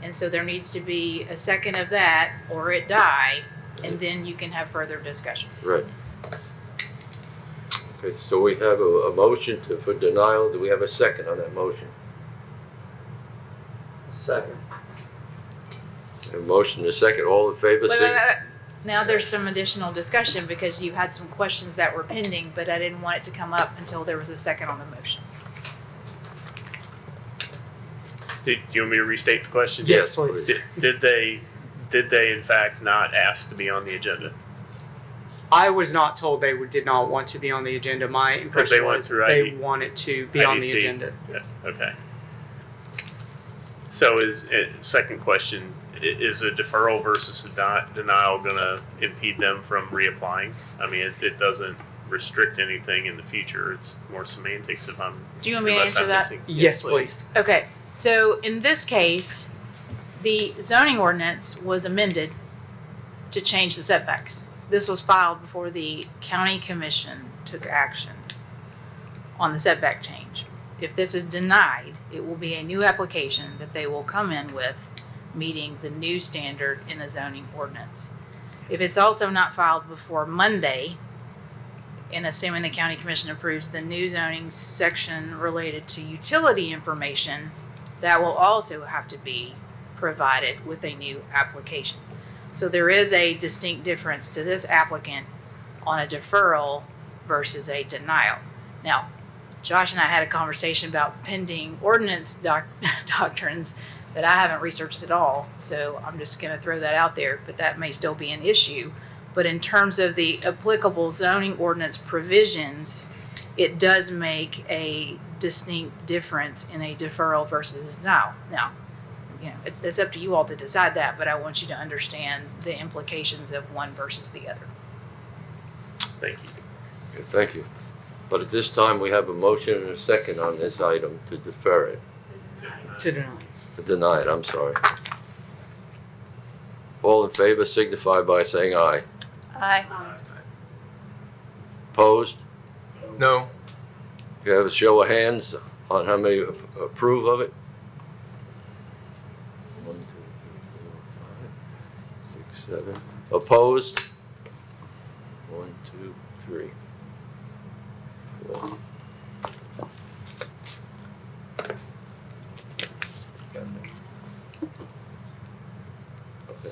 and so there needs to be a second of that, or it die, and then you can have further discussion. Right. Okay, so we have a motion for denial. Do we have a second on that motion? Second. A motion and a second. All in favor, Wait. say. Now there's some additional discussion because you had some questions that were pending, but I didn't want it to come up until there was a second on the motion. Do you want me to restate the question? Yes, please. Did they in fact not ask to be on the agenda? I was not told they did not want to be on the agenda. My impression went was through they ID wanted to be on the IDT. agenda. Okay. So second question, is a deferral versus a denial gonna impede them from reapplying? I mean, it doesn't restrict anything in the future. It's more semantics if I'm. Do you want me to unless answer I'm that? missing- Yes, please. Okay, so in this case, the zoning ordinance was amended to change the setbacks. This was filed before the county commission took action on the setback change. If this is denied, it will be a new application that they will come in with, meeting the new standard in the zoning ordinance. If it's also not filed before Monday, and assuming the county commission approves the new zoning section related to utility information, that will also have to be provided with a new application. So there is a distinct difference to this applicant on a deferral versus a denial. Now, Josh and I had a conversation about pending ordinance doctrines that I haven't researched at all, so I'm just gonna throw that out there, but that may still be an issue. But in terms of the applicable zoning ordinance provisions, it does make a distinct difference in a deferral versus a denial. Now, you know, it's up to you all to decide that, but I want you to understand the implications of one versus the other. Thank you. Okay, thank you. But at this time, we have a motion and a second on this item to defer it, To deny. to deny it, I'm sorry. All in favor signify by saying aye. Aye. Opposed? No. You have a show of hands on how many approve of it? 1, 2, 3, 4, 5, 6, 7. Opposed? 1, 2, 3, 4. Okay.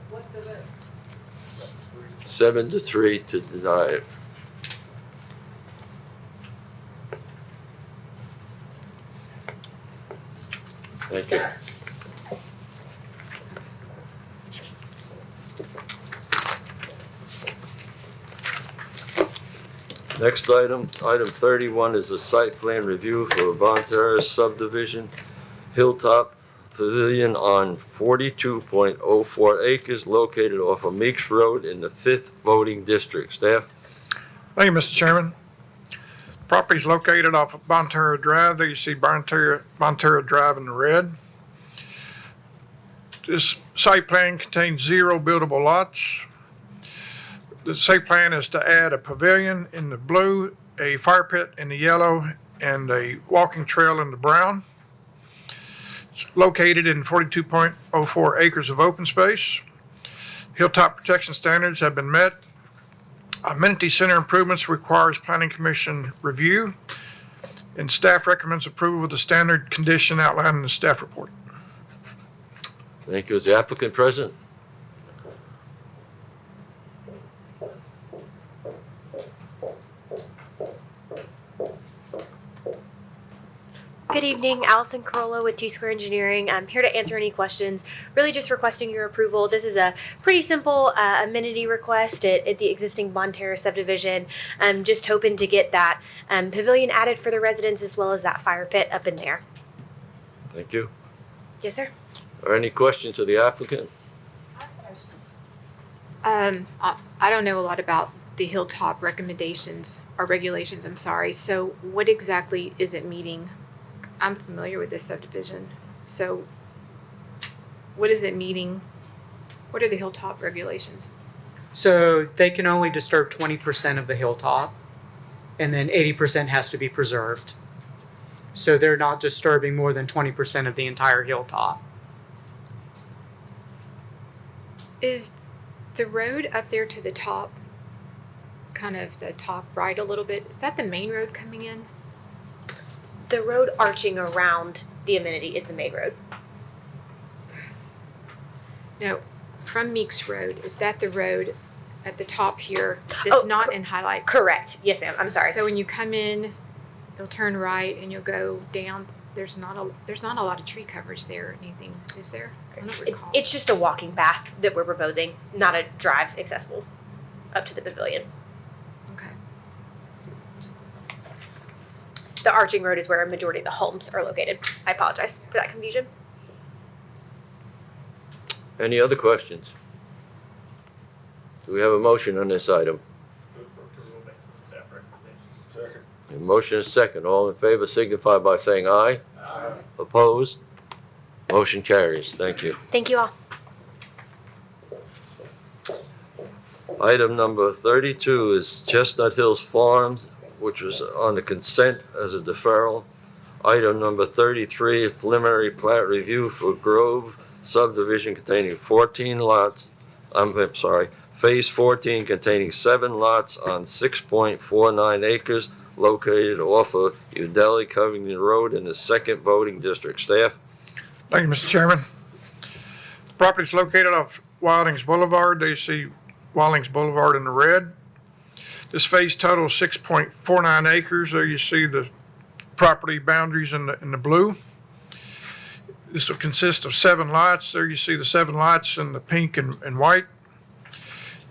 What's the vote? 7-3 to deny it. Thank you. Next item 31 is a site plan review for Von Terrace subdivision, Hilltop Pavilion on 42.04 acres located off of Meeks Road in the 5th voting district. Staff? Thank you, Mr. Chairman. Property is located off of Bonterra Drive. There you see Bonterra Drive in the red. This site plan contains 0 buildable lots. The site plan is to add a pavilion in the blue, a fire pit in the yellow, and a walking trail in the brown. It's located in 42.04 acres of open space. Hilltop protection standards have been met. Amenity center improvements requires planning commission review, and staff recommends approval with the standard condition outlined in the staff report. Thank you. Is the applicant present? Good evening, Allison Corolla with T-Square Engineering. I'm here to answer any questions, really just requesting your approval. This is a pretty simple amenity request at the existing Bonterra subdivision. I'm just hoping to get that pavilion added for the residents as well as that fire pit up in there. Thank you. Yes, sir. Are any questions of the applicant? I don't know a lot about the Hilltop recommendations or regulations, I'm sorry. So what exactly is it meeting? I'm familiar with this subdivision. So what is it meeting? What are the Hilltop regulations? So they can only disturb 20% of the hilltop, and then 80% has to be preserved. So they're not disturbing more than 20% of the entire hilltop. Is the road up there to the top, kind of the top right a little bit, is that the main road coming in? The road arching around the amenity is the main road. No, from Meeks Road, is that the road at the top here that's not in highlight? Correct. Yes, ma'am. I'm sorry. So when you come in, you'll turn right and you'll go down. There's not a lot of tree coverage there or anything, is there? I don't recall. It's just a walking path that we're proposing, not a drive accessible. up to the pavilion. Okay. The arching road is where a majority of the homes are located. I apologize for that confusion. Any other questions? Do we have a motion on this item? Move for approval based on staff recommendations. Second. A motion is second. All in favor signify by saying aye. Aye. Opposed? Motion carries. Thank you. Thank you all. Item number 32 is Chestnut Hills Farms, which was on the consent as a deferral. Item number 33 is preliminary plat review for Grove subdivision containing 14 lots. I'm sorry, phase 14 containing 7 lots on 6.49 acres located off of Udeli Covington Road in the 2nd voting district. Staff? Thank you, Mr. Chairman. The property is located off Wildings Boulevard. They see Wildings Boulevard in the red. This phase totals 6.49 acres. There you see the property boundaries in the blue. This will consist of 7 lots. There you see the 7 lots in the pink and white.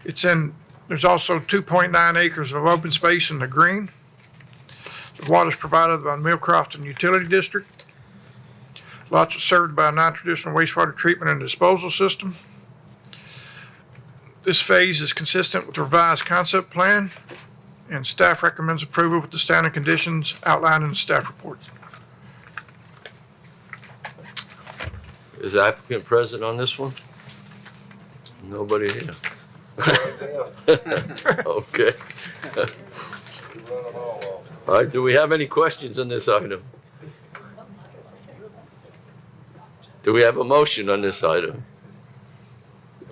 There's also 2.9 acres of open space in the green. The water is provided by the Millcrofton Utility District. Lots are served by a non-traditional wastewater treatment and disposal system. This phase is consistent with the revised concept plan, and staff recommends approval with the standard conditions outlined in the staff report. Is the applicant present on this one? Nobody here. Okay. All right, do we have any questions on this item? Do we have a motion on this item?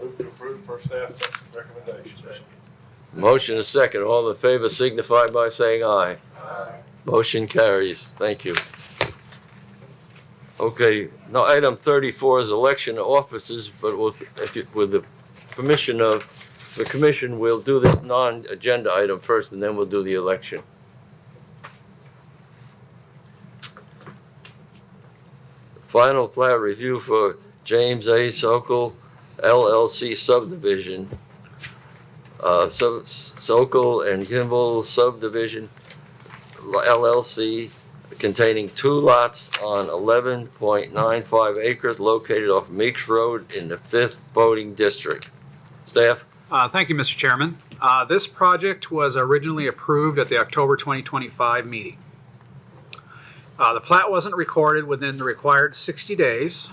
Move to approve per staff recommendations. Motion is second. All in favor signify by saying aye. Aye. Motion carries. Thank you. Okay, now item 34 is election of officers, but with the permission of the commission, we'll do this non-agenda item first, and then we'll do the election. Final plat review for James A. Sokol LLC subdivision. Sokol and Kimball subdivision LLC containing 2 lots on 11.95 acres located off Meeks Road in the 5th voting district. Staff? Thank you, Mr. Chairman. This project was originally approved at the October 2025 meeting. The plat wasn't recorded within the required 60 days.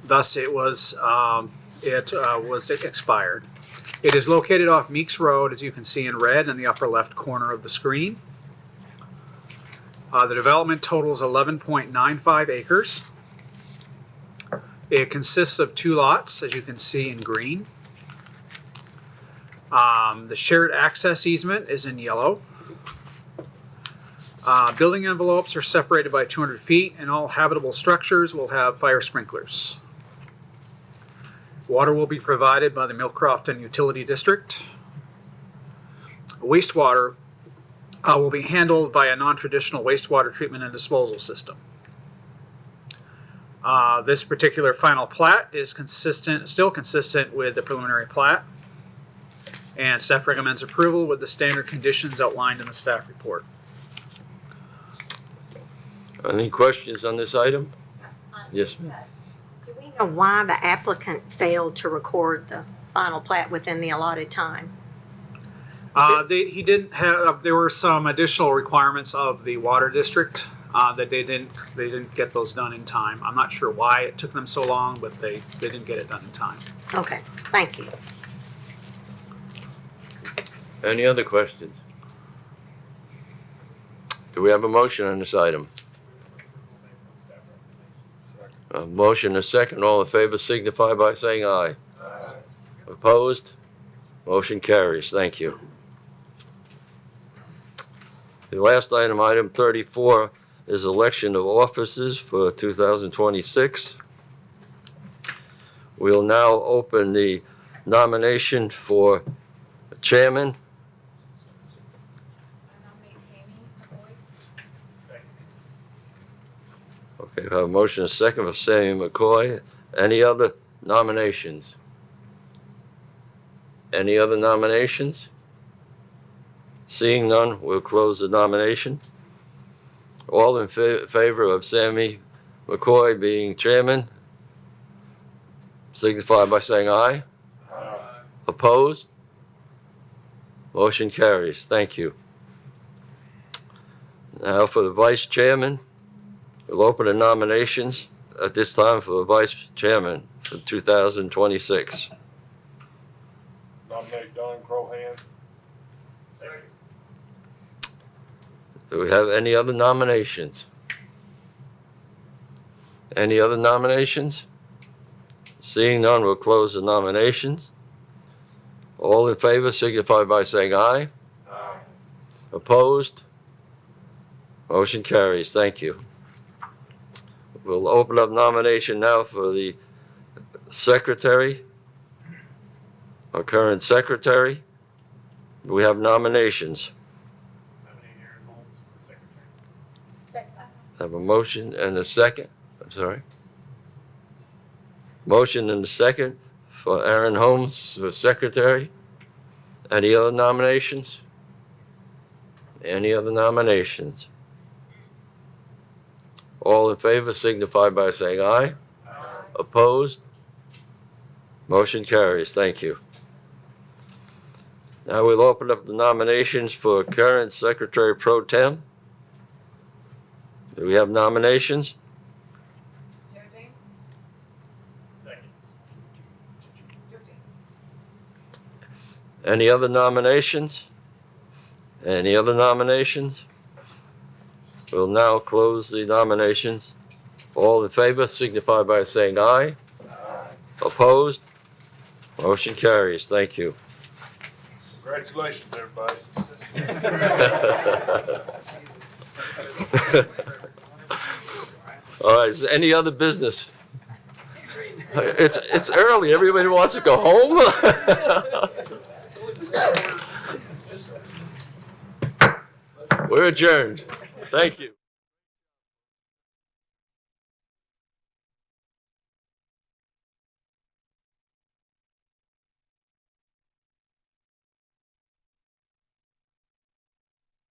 Thus, it was expired. It is located off Meeks Road, as you can see in red in the upper left corner of the screen. The development totals 11.95 acres. It consists of 2 lots, as you can see in green. The shared access easement is in yellow. Building envelopes are separated by 200 feet, and all habitable structures will have fire sprinklers. Water will be provided by the Millcrofton Utility District. Wastewater will be handled by a non-traditional wastewater treatment and disposal system. This particular final plat is still consistent with the preliminary plat, and staff recommends approval with the standard conditions outlined in the staff report. Any questions on this item? Yes, ma'am. Do we know why the applicant failed to record the final plat within the allotted time? He didn't have. There were some additional requirements of the water district that they didn't get those done in time. I'm not sure why it took them so long, but they didn't get it done in time. Okay, thank you. Any other questions? Do we have a motion on this item? A motion is second. All in favor signify by saying aye. Aye. Opposed? Motion carries. Thank you. The last item, item 34, is election of officers for 2026. We'll now open the nomination for chairman. Okay, we have a motion and a second for Sammy McCoy. Any other nominations? Any other nominations? Seeing none, we'll close the nomination. All in favor of Sammy McCoy being chairman, signify by saying aye. Opposed? Motion carries. Thank you. Now for the vice chairman, we'll open the nominations at this time for the vice chairman for 2026. Nominate Don Crohan. Second. Do we have any other nominations? Any other nominations? Seeing none, we'll close the nominations. All in favor signify by saying aye. Aye. Opposed? Motion carries. Thank you. We'll open up nomination now for the secretary, our current secretary. Do we have nominations? Have a motion and a second. I'm sorry. Motion and a second for Aaron Holmes for secretary. Any other nominations? Any other nominations? All in favor signify by saying aye. Aye. Opposed? Motion carries. Thank you. Now we'll open up the nominations for current secretary pro tem. Do we have nominations? Joe James? Second. Joe James. Any other nominations? Any other nominations? We'll now close the nominations. All in favor signify by saying aye. Aye. Opposed? Motion carries. Thank you. Congratulations, everybody. All right, is there any other business? It's early. Everybody wants to go home. We're adjourned. Thank you.